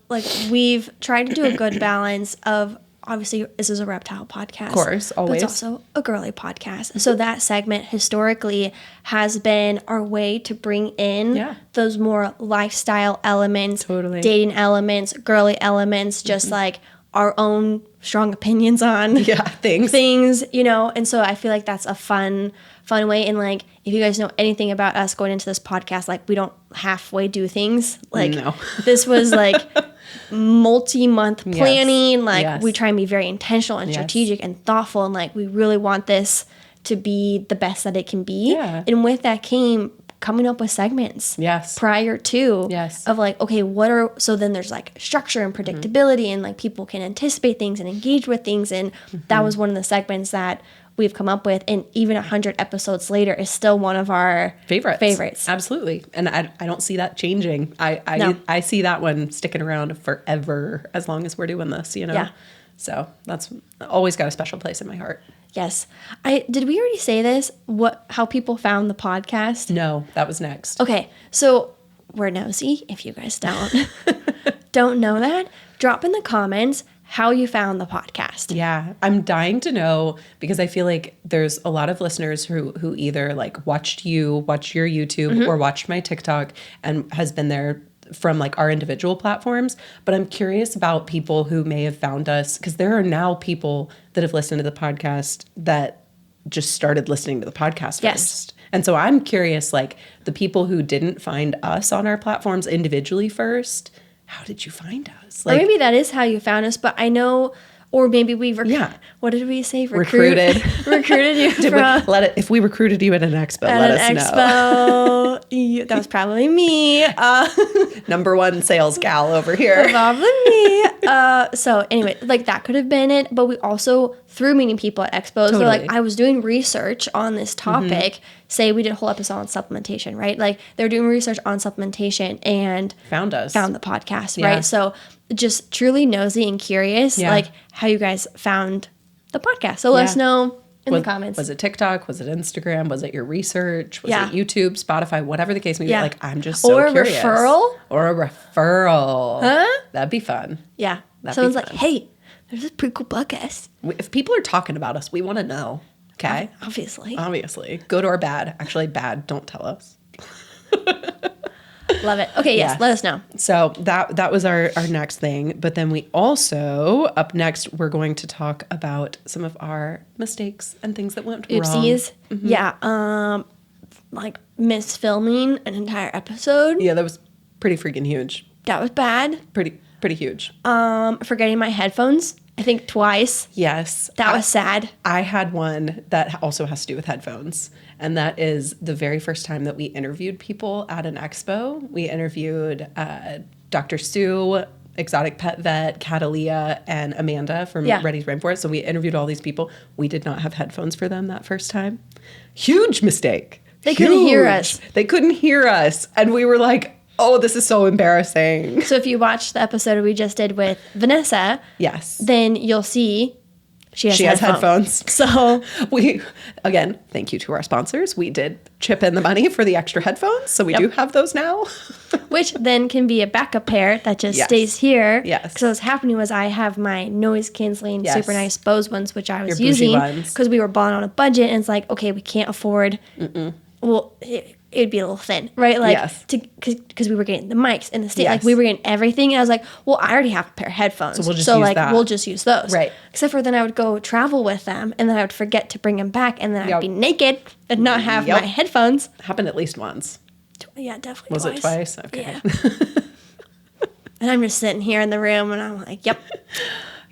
like we've tried to do a good balance of, obviously this is a reptile podcast. Of course, always. But it's also a girly podcast. So that segment historically has been our way to bring in those more lifestyle elements, Totally. dating elements, girly elements, just like our own strong opinions on things, you know. And so I feel like that's a fun way. And like, if you guys know anything about us going into this podcast, like we don't halfway do things. Like this was like multi-month planning. Like we try and be very intentional and strategic and thoughtful. And like, we really want this to be the best that it can be. Yeah. And with that came coming up with segments prior to of like, okay, so then there's like structure and predictability and like people can anticipate things and engage with things. And that was one of the segments that we've come up with, and even 100 episodes later is still one of our favorites. Absolutely. And I don't see that changing. I see that one sticking around forever as long as we're doing this, you know? Yeah. So that's always got a special place in my heart. Yes. Did we already say this? How people found the podcast? No, that was next. Okay. So we're nosy. If you guys don't know that, drop in the comments how you found the podcast. Yeah, I'm dying to know because I feel like there's a lot of listeners who either like watched your YouTube or watched my TikTok and has been there from like our individual platforms. But I'm curious about people who may have found us, because there are now people that have listened to the podcast that just started listening to the podcast first. And so I'm curious, like the people who didn't find us on our platforms individually first, how did you find us? Like, or maybe that is how you found us, but I know, or maybe we what did we say? Recruited you if we recruited you at an expo, let us know. That was probably me. Number one sales gal over here. Probably me. So anyway, like that could have been it, but we also, through meeting people at expos, they're like, I was doing research on this topic. Say we did a whole episode on supplementation, right? Like they're doing research on supplementation and found us, found the podcast, right? So just truly nosy and curious, like how you guys found the podcast. So let us know in the comments. Was it TikTok? Was it Instagram? Was it your research? Was it YouTube, Spotify, whatever the case may be? Like, I'm just so curious. Or a referral. Huh? That'd be fun. Yeah. Someone's like, hey, there's a pretty cool podcast. If people are talking about us, we want to know. Okay? Obviously. Good or bad. Actually, bad. Don't tell us. Love it. Okay, yes, let us know. So that was our next thing. But then we also, up next, we're going to talk about some of our mistakes and things that went wrong. Oopsies. Yeah. Like misfilming an entire episode. Yeah, that was pretty freaking huge. That was bad. Pretty huge. Forgetting my headphones, I think twice. Yes. That was sad. I had one that also has to do with headphones. And that is the very first time that we interviewed people at an expo. We interviewed Dr. Sue, Exotic Pet Vet, Catalia, and Amanda from Reddy's Rainforest. So we interviewed all these people. We did not have headphones for them that first time. Huge mistake. They couldn't hear us. They couldn't hear us. And we were like, oh, this is so embarrassing. So if you watch the episode we just did with Vanessa, then you'll see she has headphones. So again, thank you to our sponsors. We did chip in the money for the extra headphones. So we do have those now. Which then can be a backup pair that just stays here. Yes. Because what's happening was I have my noise canceling super nice Bose ones, which I was using because we were balling on a budget. And it's like, okay, we can't afford. Well, it'd be a little thin, right? Like, because we were getting the mics and the stage, like we were getting everything. And I was like, well, I already have a pair of headphones, so we'll just use those, right? Except for then I would go travel with them, and then I would forget to bring them back, and then I'd be naked and not have my headphones. Happened at least once. Yeah, definitely. Was it twice? Okay. Yeah. And I'm just sitting here in the room, and I'm like, yep,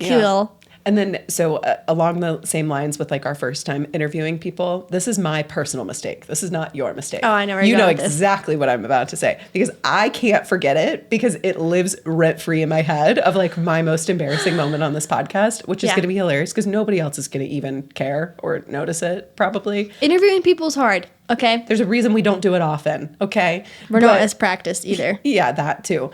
cool. And then, so along the same lines with like our first time interviewing people, this is my personal mistake. This is not your mistake. Oh, I know where you you're know going with this. exactly what I'm about to say because I can't forget it because it lives rent free in my head of like my most embarrassing moment on this podcast, which is going to be hilarious because nobody else is going to even care or notice it probably. Interviewing people's hard. Okay. There's a reason we don't do it often. Okay. We're not as practiced either. Yeah, that too.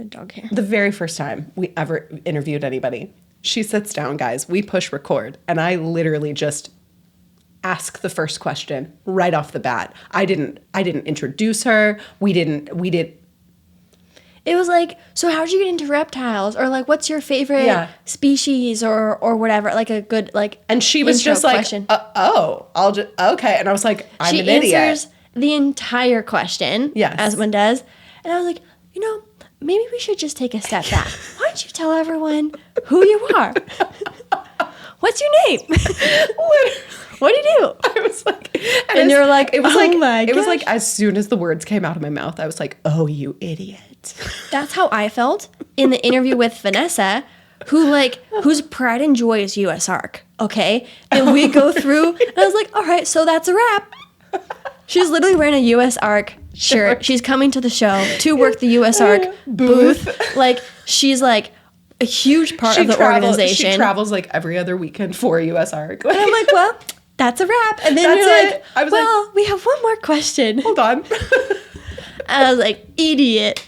Dog hair. The very first time we ever interviewed anybody, she sits down, guys, we push record, and I literally just ask the first question right off the bat. I didn't introduce her. We did. It was like, so how'd you get into reptiles? Or like, what's your favorite species or whatever? Like a good, like, and she was just like, I'll just, okay. And I was like, I'm an idiot. She answers the entire question, as one does. And I was like, maybe we should just take a step back. Why don't you tell everyone who you are? What's your name? What do you do? I was like, and you're like, it was oh my gosh. It was like as soon as the words came out of my mouth, I was like, oh, you idiot. That's how I felt in the interview with Vanessa, whose pride and joy is US Arc. Okay. And we go through, and I was like, all right, so that's a wrap. She's literally wearing a US Arc shirt. She's coming to the show to work the US Arc booth. Like, she's like a huge part of the organization. She travels like every other weekend for US Arc. And I'm like, well, that's a wrap. And then you're like, I was well, we have one more question. Hold on. And I was like, idiot.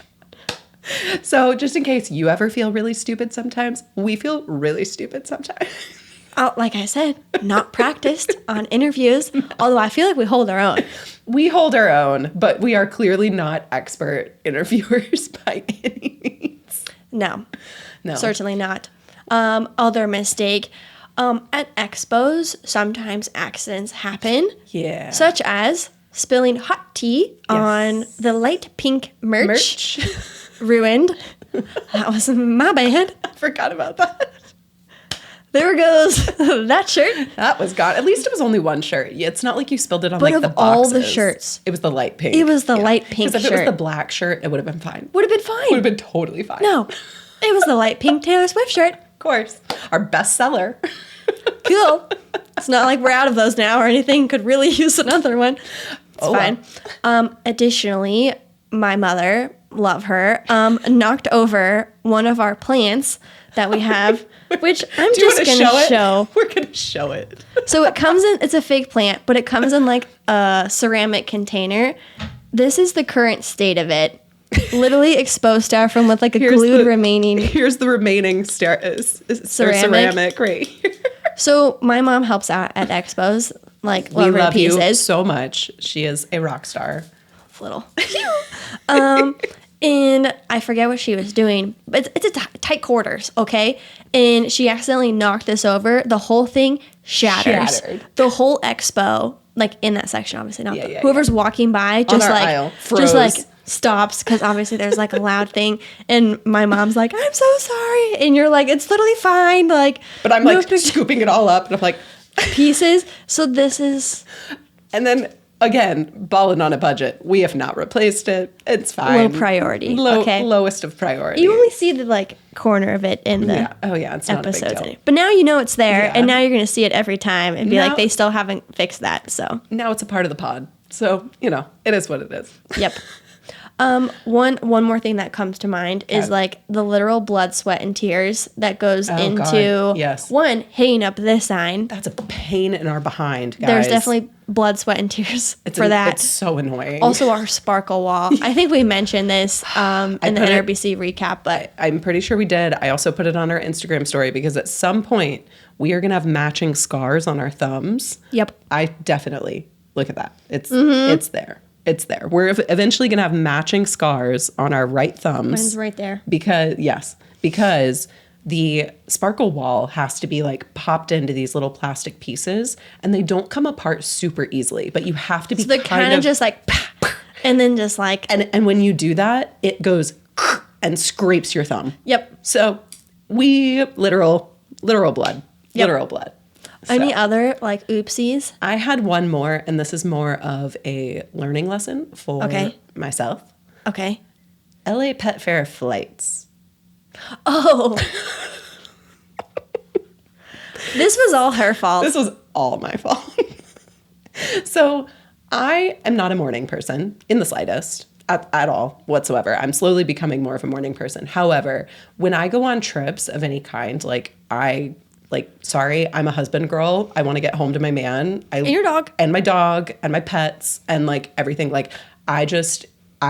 So just in case you ever feel really stupid sometimes, we feel really stupid sometimes. Like I said, not practiced on interviews, although I feel like we hold our own. We hold our own, but we are clearly not expert interviewers by any means. No, certainly not. Other mistake. At expos, sometimes accidents happen. Yeah. Such as spilling hot tea on the light pink merch. Ruined. That was my bad. I forgot about that. There goes that shirt. That was gone. At least it was only one shirt. Yeah, it's not like you spilled it on but like the of boxes. all the shirts. It was the light pink. It was the light pink shirt. If it was the black shirt, it would have been fine. Would have been fine. Would have been totally fine. No. It was the light pink Taylor Swift shirt. Of course. Our best seller. Cool. It's not like we're out of those now or anything. Could really use another one. It's fine. Well. Additionally, my mother, love her, knocked over one of our plants that we have, which I'm just going to show. We're going to show it. So it comes in, it's a fake plant, but it comes in like a ceramic container. This is the current state of it. Literally exposed styrofoam with like a glued remaining. Here's the remaining ceramic right here. So my mom helps out at expos. Like, we love you so much. She is a rock star. Little. And I forget what she was doing, but it's a tight quarters, okay? And she accidentally knocked this over. The whole thing shatters. The whole expo, like in that section, obviously not. Whoever's walking by, just like stops because obviously there's like a loud thing. And my mom's like, "I'm so sorry," and you're like, "It's literally fine." Like, but I'm like scooping it all up, and I'm like pieces. So this is, and then. Again, balling on a budget. We have not replaced it. It's fine. Low priority. Lowest of priority. You only see the like corner of it in the it's not a big deal. But now you know it's there, and now you're going to see it every time and be like, they still haven't fixed that. So now it's a part of the pod. So it is what it is. Yep. One more thing that comes to mind is like the literal blood, sweat, and tears that goes into one hanging up this sign. That's a pain in our behind, guys. There's definitely blood, sweat, and tears for that. It's so annoying. Also, our sparkle wall. I think we mentioned this in the NRBC recap, but I'm pretty sure we did. I also put it on our Instagram story because at some point we are gonna have matching scars on our thumbs. Yep. I definitely look at that. It's there. It's there. We're eventually going to have matching scars on our right thumbs. Mine's right there. Because the sparkle wall has to be like popped into these little plastic pieces and they don't come apart super easily, but you have to be kind of just like, and then just like. And when you do that, it goes and scrapes your thumb. Yep. So literal blood. Yep. Literal blood. So, any other like oopsies? I had one more, and this is more of a learning lesson for myself. Okay. LA Pet Fair flights. Oh. This was all her fault. This was all my fault. So I am not a morning person in the slightest at all whatsoever. I'm slowly becoming more of a morning person. However, when I go on trips of any kind, like sorry, I'm a husband girl. I want to get home to my man. And your dog. And my dog and my pets and like everything. Like I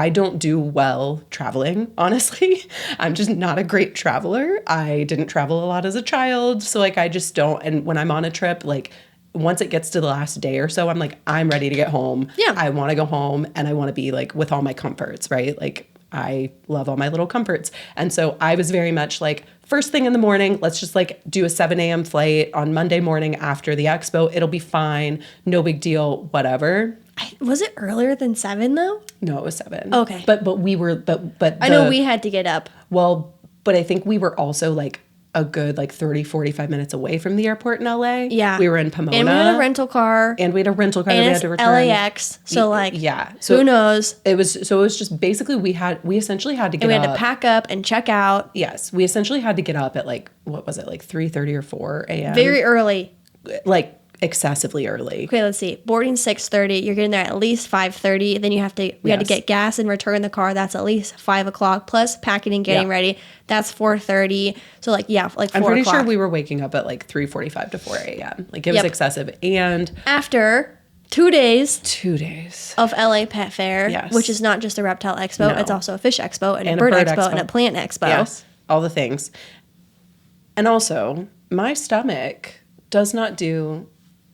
don't do well traveling, honestly. I'm just not a great traveler. I didn't travel a lot as a child. So like I just don't. And when I'm on a trip, like once it gets to the last day or so, I'm like, I'm ready to get home. Yeah. I want to go home and I want to be like with all my comforts, right? Like I love all my little comforts. And so I was very much like, first thing in the morning, let's just like do a 7 a.m. flight on Monday morning after the expo. It'll be fine. No big deal, whatever. Was it earlier than 7 though? No, it was 7. Okay. But we were, I know we had to get up. Well, but I think we were also like a good like 30, 45 minutes away from the airport in LA. Yeah. We were in Pomona. And we had a rental car. And we had a rental car that And we it's had to return. LAX. So like, yeah. So who knows? It was just basically we essentially had to get And we had up. to pack up and check out. Yes. We essentially had to get up at like, what was it? Like 3:30 or 4 a.m. Very early. Like excessively early. Okay, let's see. Boarding 6:30. You're getting there at least 5:30. Then we had to get gas and return the car. That's at least 5 o'clock. Plus packing and getting ready. That's 4:30. So like 4 I'm pretty o'clock. sure we were waking up at like 3:45 to 4 a.m. Like it was excessive. And after 2 days 2 days of LA Pet Fair, Yes. which is not just a reptile expo, No. it's also a fish expo and a bird expo and a plant expo. Yes, all the things. And also, my stomach does not do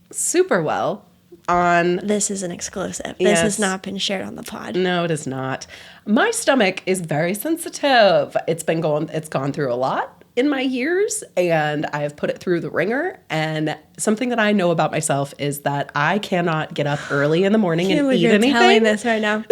super well on... This is an exclusive. Yes. This has not been shared on the pod. No, it is not. My stomach is very sensitive. It's gone through a lot in my years, and I have put it through the ringer. And something that I know about myself is that I cannot get up early in the morning and eat You're anything. telling this right now.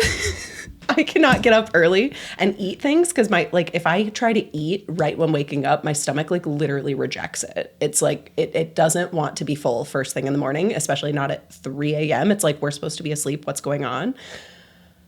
I cannot get up early and eat things because if I try to eat right when waking up, my stomach like literally rejects it. It's like it doesn't want to be full first thing in the morning, especially not at 3 a.m. It's like we're supposed to be asleep. What's going on?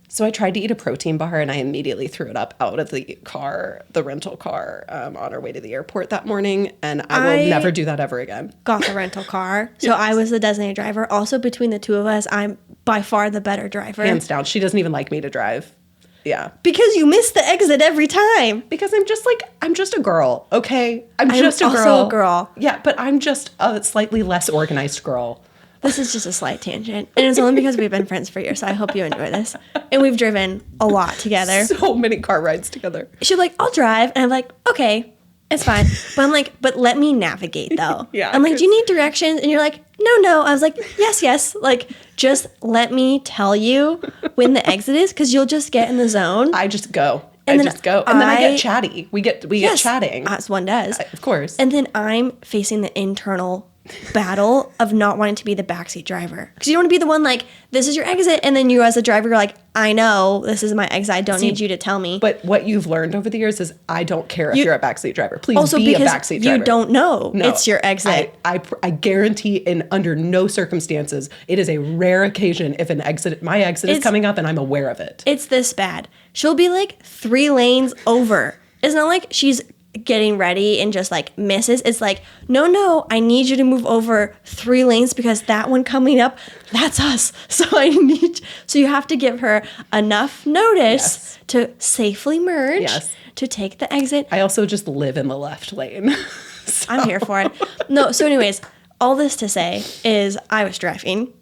So I tried to eat a protein bar and I immediately threw it up out of the rental car on our way to the airport that morning. And I will never do that ever again. Got the rental car. So I was the designated driver. Also, between the two of us, I'm by far the better driver. Hands down. She doesn't even like me to drive. Yeah. Because you miss the exit every time. Because I'm just a girl, okay? I'm just a girl. Also a girl. Yeah, but I'm just a slightly less organized girl. This is just a slight tangent. And it's only because we've been friends for years, so I hope you enjoy this. And we've driven a lot together. So many car rides together. She'll be like, I'll drive. And I'm like, okay, it's fine. But I'm like, but let me navigate though. Yeah. I'm like, do you need directions? And you're like, no. I was like, yes. Like, just let me tell you when the exit is, because you'll just get in the zone. I just go. And I then just go. And then I get chatty. We get chatting. As one does. Of course. And then I'm facing the internal battle of not wanting to be the backseat driver. Because you don't want to be the one like, this is your exit. And then you as a driver, you're like, I know this is my exit. I don't need you to tell me. But what you've learned over the years is I don't care if you're a backseat driver. Please also be a because backseat driver. you don't know No, it's your exit. I guarantee in under no circumstances, it is a rare occasion if my exit is coming up and I'm aware of it. It's this bad. She'll be like 3 lanes over. It's not like she's getting ready and just like misses. It's like, no, I need you to move over 3 lanes because that one coming up, that's us. So so you have to give her enough notice to safely merge, to take the exit. I also just live in the left lane. So. I'm here for it. No, so anyways, all this to say is I was driving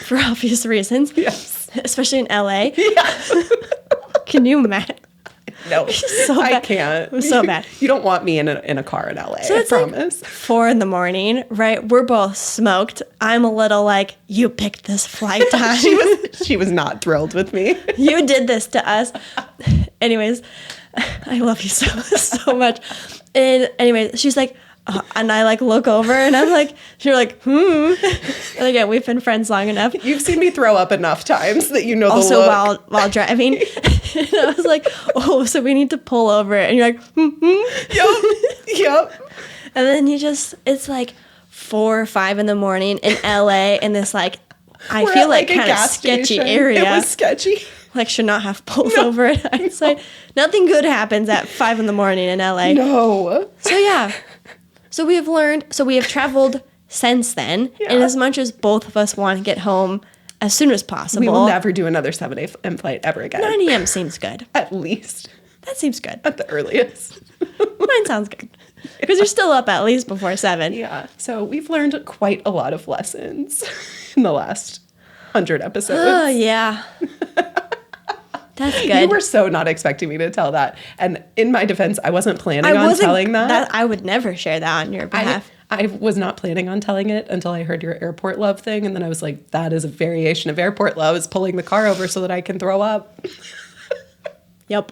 for obvious reasons. Yes. Especially in LA. Yeah. Can you imagine? No, so bad. I can't. It was so bad. You don't want me in a car in LA, so I it's promise. Like 4 a.m, right? We're both smoked. I'm a little like, you picked this flight time. She was not thrilled with me. You did this to us. Anyways, I love you so much. And anyways, she's like, and I like look over and I'm like, you're like, And again, we've been friends long enough. You've seen me throw up enough times that you know the also look. while driving. And I was like, so we need to pull over. And you're like, Yep. And then it's like 4 or 5 in the morning in LA in this like, I feel like kind of sketchy area. It was sketchy. Like should not have pulled over in hindsight. Nothing good happens at 5 in the morning in LA. No. So yeah. So we have traveled since then. And as much as both of us want to get home as soon as possible. We will never do another 7 a.m. flight ever again. 9 a.m. seems good. At least. That seems good. At the earliest. Mine sounds good. Because you're still up at least before 7. Yeah. So we've learned quite a lot of lessons in the last 100 episodes. Oh, yeah. That's good. You were so not expecting me to tell that. And in my defense, I wasn't planning on telling that. I would never share that on your behalf. I was not planning on telling it until I heard your airport love thing. And then I was like, that is a variation of airport love, is pulling the car over so that I can throw up. Yep.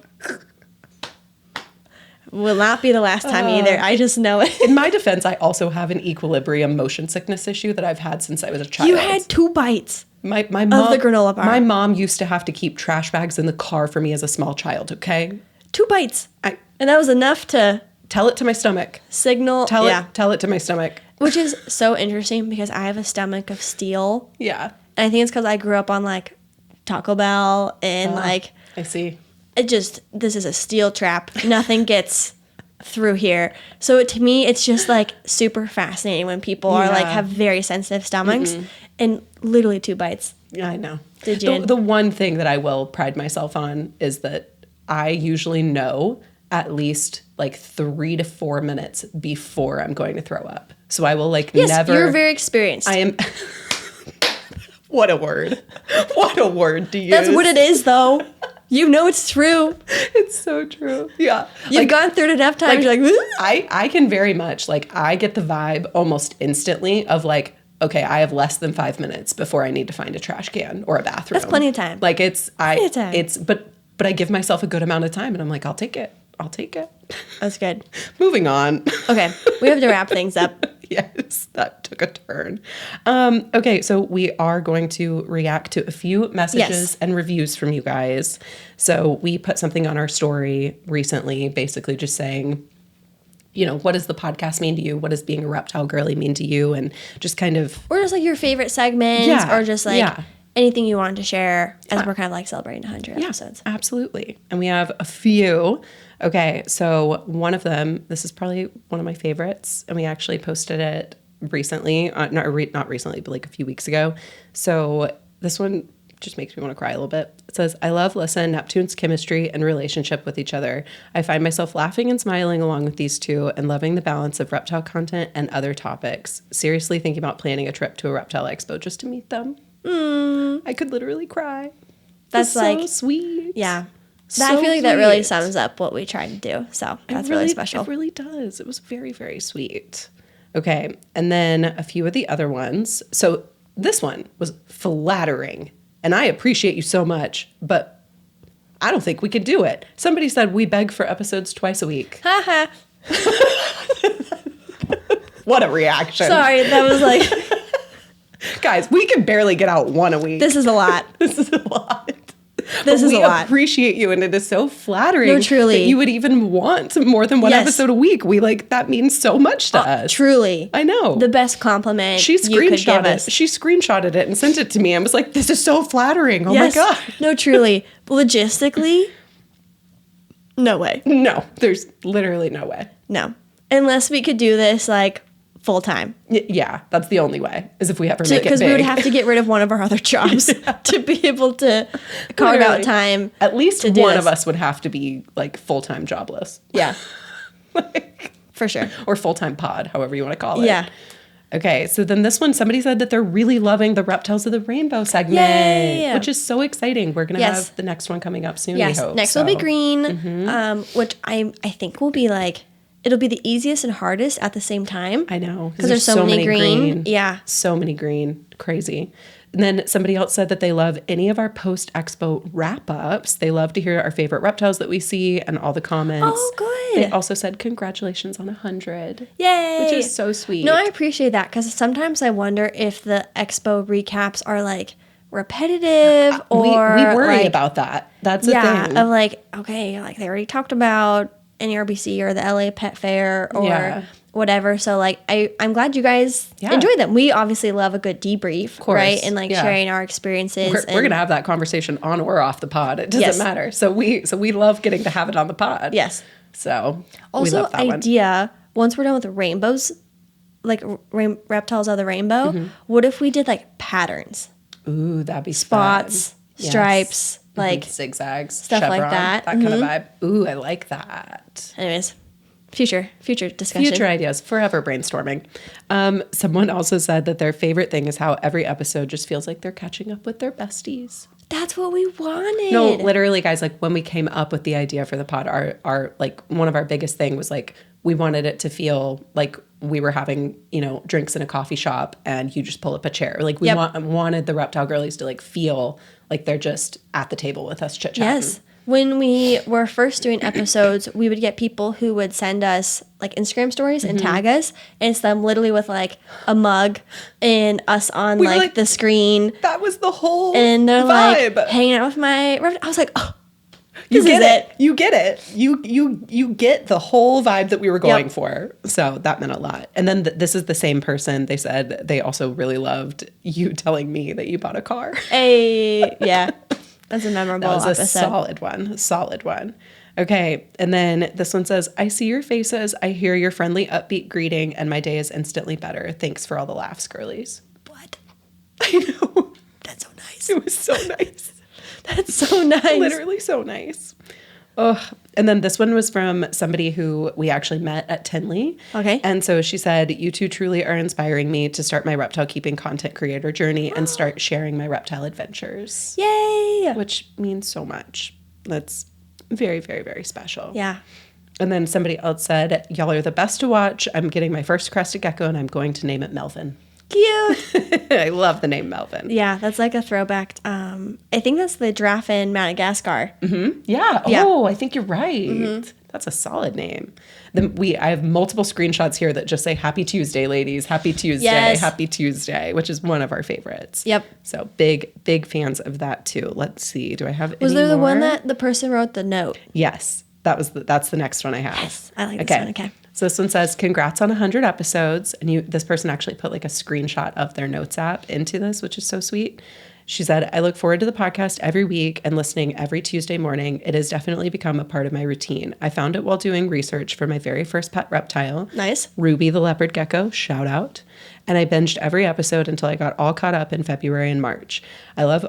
Will not be the last time either. I just know it. In my defense, I also have an equilibrium motion sickness issue that I've had since I was a child. You had 2 bites. My mom, of the granola bar. My mom used to have to keep trash bags in the car for me as a small child, okay? 2 bites. And that was enough to... Tell it to my stomach. Signal. Tell it to my stomach. Which is so interesting because I have a stomach of steel. Yeah. And I think it's because I grew up on like Taco Bell and I see. This is a steel trap. Nothing gets through here. So to me, it's just like super fascinating when people are like have very sensitive stomachs and literally 2 bites. Yeah, I know. Did you? The one thing that I will pride myself on is that I usually know at least like 3 to 4 minutes before I'm going to throw up. So I will never. You're very experienced. I am. What a word. What a word to use. That's what it is, though. You know it's true. It's so true. Yeah. You've gone through it enough times. You're like, woo. I can very much, I get the vibe almost instantly of like, okay, I have less than 5 minutes before I need to find a trash can or a bathroom. That's plenty of time. But I give myself a good amount of time and I'm like, I'll take it. That's good. Moving on. Okay. We have to wrap things up. Yes, that took a turn. Okay, so we are going to react to a few messages and reviews from you guys. So we put something on our story recently, basically just saying, what does the podcast mean to you? What does being a reptile girly mean to you? And just kind of... Or just like your favorite segments or just like anything you wanted to share as we're kind of like celebrating 100 episodes. Absolutely. And we have a few. Okay, so one of them, this is probably one of my favorites, and we actually posted it recently, not recently, but like a few weeks ago. So this one just makes me want to cry a little bit. It says, I love Lyssa and Neptune's chemistry and relationship with each other. I find myself laughing and smiling along with these two and loving the balance of reptile content and other topics. Seriously thinking about planning a trip to a reptile expo just to meet them. I could literally cry. That's so sweet. Yeah. So I feel like that really sums up what we tried to do. So that's really special. It really does. It was very, very sweet. Okay. And then a few of the other ones. So this one was flattering. And I appreciate you so much, but I don't think we could do it. Somebody said we beg for episodes twice a week. Haha. What a reaction. Sorry, that was like... Guys, we can barely get out one a week. This is a lot. This is a lot. We appreciate you, and it is so flattering no, truly. that you would even want more than one episode a week. That means so much to us. Truly. I know. The best compliment you could give us. She screenshotted it and sent it to me and was like, this is so flattering. Oh my God. No, truly. Logistically, no way. No, there's literally no way. No. Unless we could do this full time. Yeah, that's the only way, is if we ever make it big. Because we would have to get rid of one of our other jobs to be able to carve out time. At least one of us would have to be full-time jobless. Yeah. For sure. Or full-time pod, however you want to call it. Yeah. Okay, so then this one, somebody said that they're really loving the Reptiles of the Rainbow segment, Yay! Which is so exciting. We're going to have the next one coming up soon, Yes, we hope. next will be green, which I think will be it'll be the easiest and hardest at the same time. I know. Because there's so many green. Yeah. So many green. Crazy. And then somebody else said that they love any of our post-expo wrap-ups. They love to hear our favorite reptiles that we see and all the comments. Oh, good. They also said congratulations on 100. Yay. Which is so sweet. No, I appreciate that because sometimes I wonder if the expo recaps are repetitive or... We worry about that. That's the thing. Of okay, they already talked about NERBC or the LA Pet Fair or whatever. So I'm glad you guys enjoy them. We obviously love a good debrief, right? And sharing our experiences. We're gonna have that conversation on or off the pod. It doesn't matter. So we love getting to have it on the pod. Yes. So also we love that idea once we're done with the rainbows like reptiles of the rainbow. What if we did like patterns? Ooh, that'd be Spots, fun. Yes. stripes, like zigzags, stuff like chevron, that. kind of vibe. Ooh, I like that. Anyways, future discussion. Future ideas, forever brainstorming. Someone also said that their favorite thing is how every episode just feels like they're catching up with their besties. That's what we wanted. No, literally, guys, like when we came up with the idea for the pod, our like one of our biggest thing was like we wanted it to feel like we were having, you know, drinks in a coffee shop and you just pull up a chair. Like we wanted the Reptile Girlies to like feel like they're just at the table with us chit-chatting. Yes. When we were first doing episodes, we would get people who would send us like Instagram stories and tag us. And it's them literally with like a mug and us on like the screen. That was the whole and they're vibe. Like hanging out with my, I was like, oh, you get it. You get it. You get the whole vibe that we were going for. So that meant a lot. And then this is the same person. They said they also really loved you telling me that you bought a car. Hey, yeah. That's a memorable That was episode. a solid one. Okay. And then this one says, I see your faces. I hear your friendly, upbeat greeting, and my day is instantly better. Thanks for all the laughs, girlies. What? I know. That's so nice. It was so nice. That's so nice. Literally so nice. Oh, and then this one was from somebody who we actually met at Tinley. Okay. And so she said, you two truly are inspiring me to start my reptile keeping content creator journey and start sharing my reptile adventures. Yay. Which means so much. That's very, very, very special. Yeah. And then somebody else said, y'all are the best to watch. I'm getting my first crested gecko and I'm going to name it Melvin. Cute. I love the name Melvin. Yeah, that's like a throwback. I think that's the giraffe in Madagascar. Yeah. Oh, I think you're right. That's a solid name. I have multiple screenshots here that just say Happy Tuesday, ladies. Happy Tuesday. Yes. Happy Tuesday, which is one of our favorites. Yep. So big fans of that too. Let's see. Do I have Was any there the more? one that the person wrote the note? Yes. That's the next one I have. Yes, I like this one. Okay. So this one says, congrats on 100 episodes. And this person actually put like a screenshot of their notes app into this, which is so sweet. She said, I look forward to the podcast every week and listening every Tuesday morning. It has definitely become a part of my routine. I found it while doing research for my very first pet reptile. Nice. Ruby the leopard gecko, shout out. And I binged every episode until I got all caught up in February and March. I love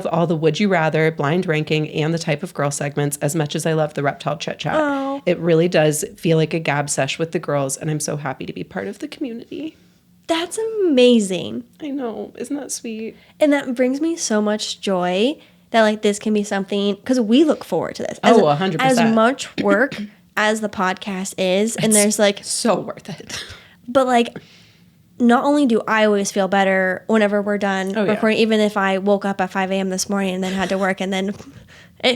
all the Would You Rather, blind ranking, and the type of girl segments as much as I love the reptile chit chat. Oh. It really does feel like a gab sesh with the girls, and I'm so happy to be part of the community. That's amazing. I know. Isn't that sweet? And that brings me so much joy that like this can be something, because we look forward to this. 100%. As much work as the podcast is, and there's like, So worth it. but like, not only do I always feel better whenever we're done recording, even if I woke up at 5 a.m. this morning and then had to work and then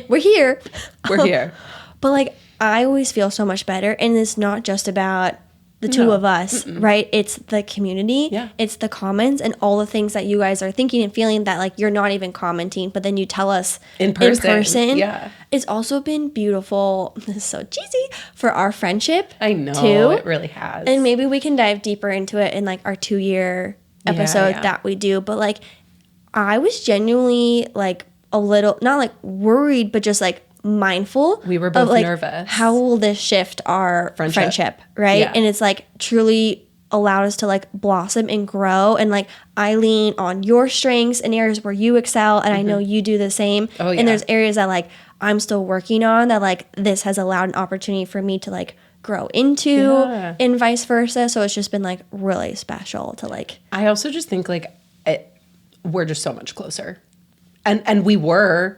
we're here. We're here. But like, I always feel so much better. And it's not just about the two of us, right? It's the community. Yeah. It's the comments and all the things that you guys are thinking and feeling that like you're not even commenting, but then you tell us In person. Yeah. It's also been beautiful. This is so cheesy for our friendship. I know. Too. It really has. And maybe we can dive deeper into it in like our 2-year episode Yeah. that we do. But like, I was genuinely like a little, not like worried, but just like mindful. We were both of, like, nervous. How will this shift our friendship, right? Yeah. And it's like truly allowed us to like blossom and grow. And like, I lean on your strengths in areas where you excel, and I know you do the same. Oh, yeah. And there's areas that like I'm still working on that like this has allowed an opportunity for me to like grow into, Yeah. and vice versa. So it's just been like really special to like. I also just think like we're just so much closer. And we were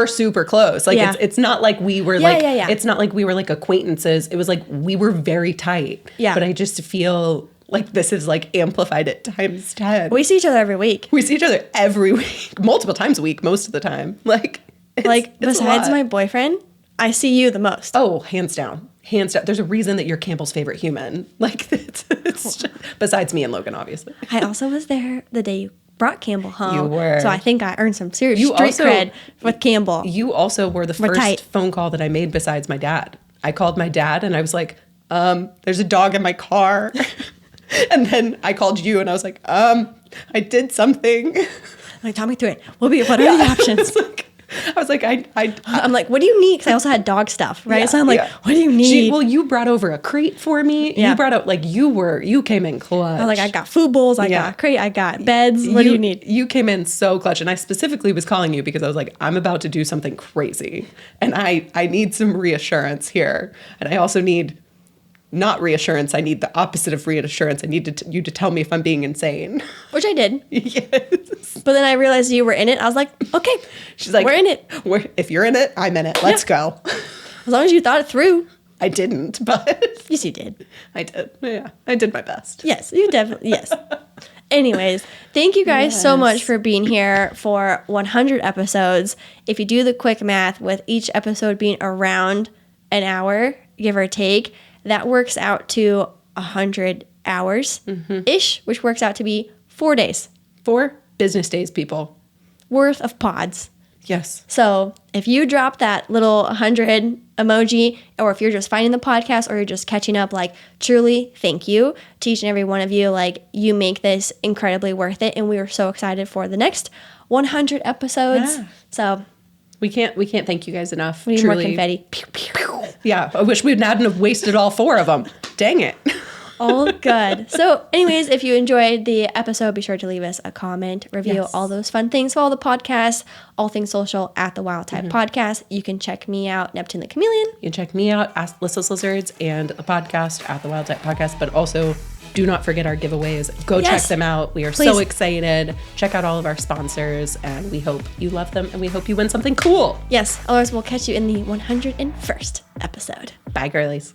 super close. Like Yeah. it's not like we were Yeah. it's not like we were like acquaintances. It was like we were very tight. Yeah. But I just feel like this is like amplified at times 10. We see each other every week. We see each other every week, multiple times a week, most of the time. Like it's Besides a lot. my boyfriend, I see you the most. Oh, hands down. Hands down. There's a reason that you're Campbell's favorite human. Like it's just, besides me and Logan, obviously. I also was there the day you brought Campbell home. You were. So I think I earned some serious You street also- cred with Campbell. You also were the We're first tight. phone call that I made besides my dad. I called my dad and I was like, there's a dog in my car. And then I called you and I was like, I did something. Like, talk me through it. What are the options? I was like, I'm like, what do you need? Because I also had dog stuff, right? Yeah, So I'm like, yeah. what do you need? Well, you brought over a crate for me. Yeah. You brought out, like, you came in clutch. I was like, I got food bowls, I Yeah. got crate, I got beds. What do you need? You came in so clutch. And I specifically was calling you because I was like, I'm about to do something crazy. And I need some reassurance here. And I also need not reassurance. I need the opposite of reassurance. I need you to tell me if I'm being insane. Which I did. Yes. But then I realized you were in it. I was like, okay, She's like, we're in it. If you're in it, I'm in it. Let's go. As long as you thought it through. I didn't, but Yes, you did. I did. Yeah, I did my best. Yes, you definitely, yes. Anyways, thank you guys so much for being here for 100 episodes. If you do the quick math with each episode being around an hour, give or take, that works out to 100 hours-ish, which works out to be 4 days 4 business days, people. worth of pods. Yes. So if you drop that little 100 emoji, or if you're just finding the podcast or you're just catching up, like, truly thank you to each and every one of you. Like, you make this incredibly worth it, and we are so excited for the next 100 episodes. Yeah. So We can't thank you guys enough. we need Truly. more confetti. Pew, pew, pew. Yeah, I wish we hadn't have wasted all 4 of them. Dang it. All good. So anyways, if you enjoyed the episode, be sure to leave us a comment, review, Yes. all those fun things. Follow the podcast, all things social at the Wild Type Podcast. You can check me out, Neptune the Chameleon. You can check me out, Ask Lyssa's Lizards, and the podcast at the Wild Type Podcast, but also do not forget our giveaways. Go Yes. check them out. We are Please. so excited. Check out all of our sponsors, and we hope you love them, and we hope you win something cool. Yes, otherwise we'll catch you in the 101st episode. Bye, girlies.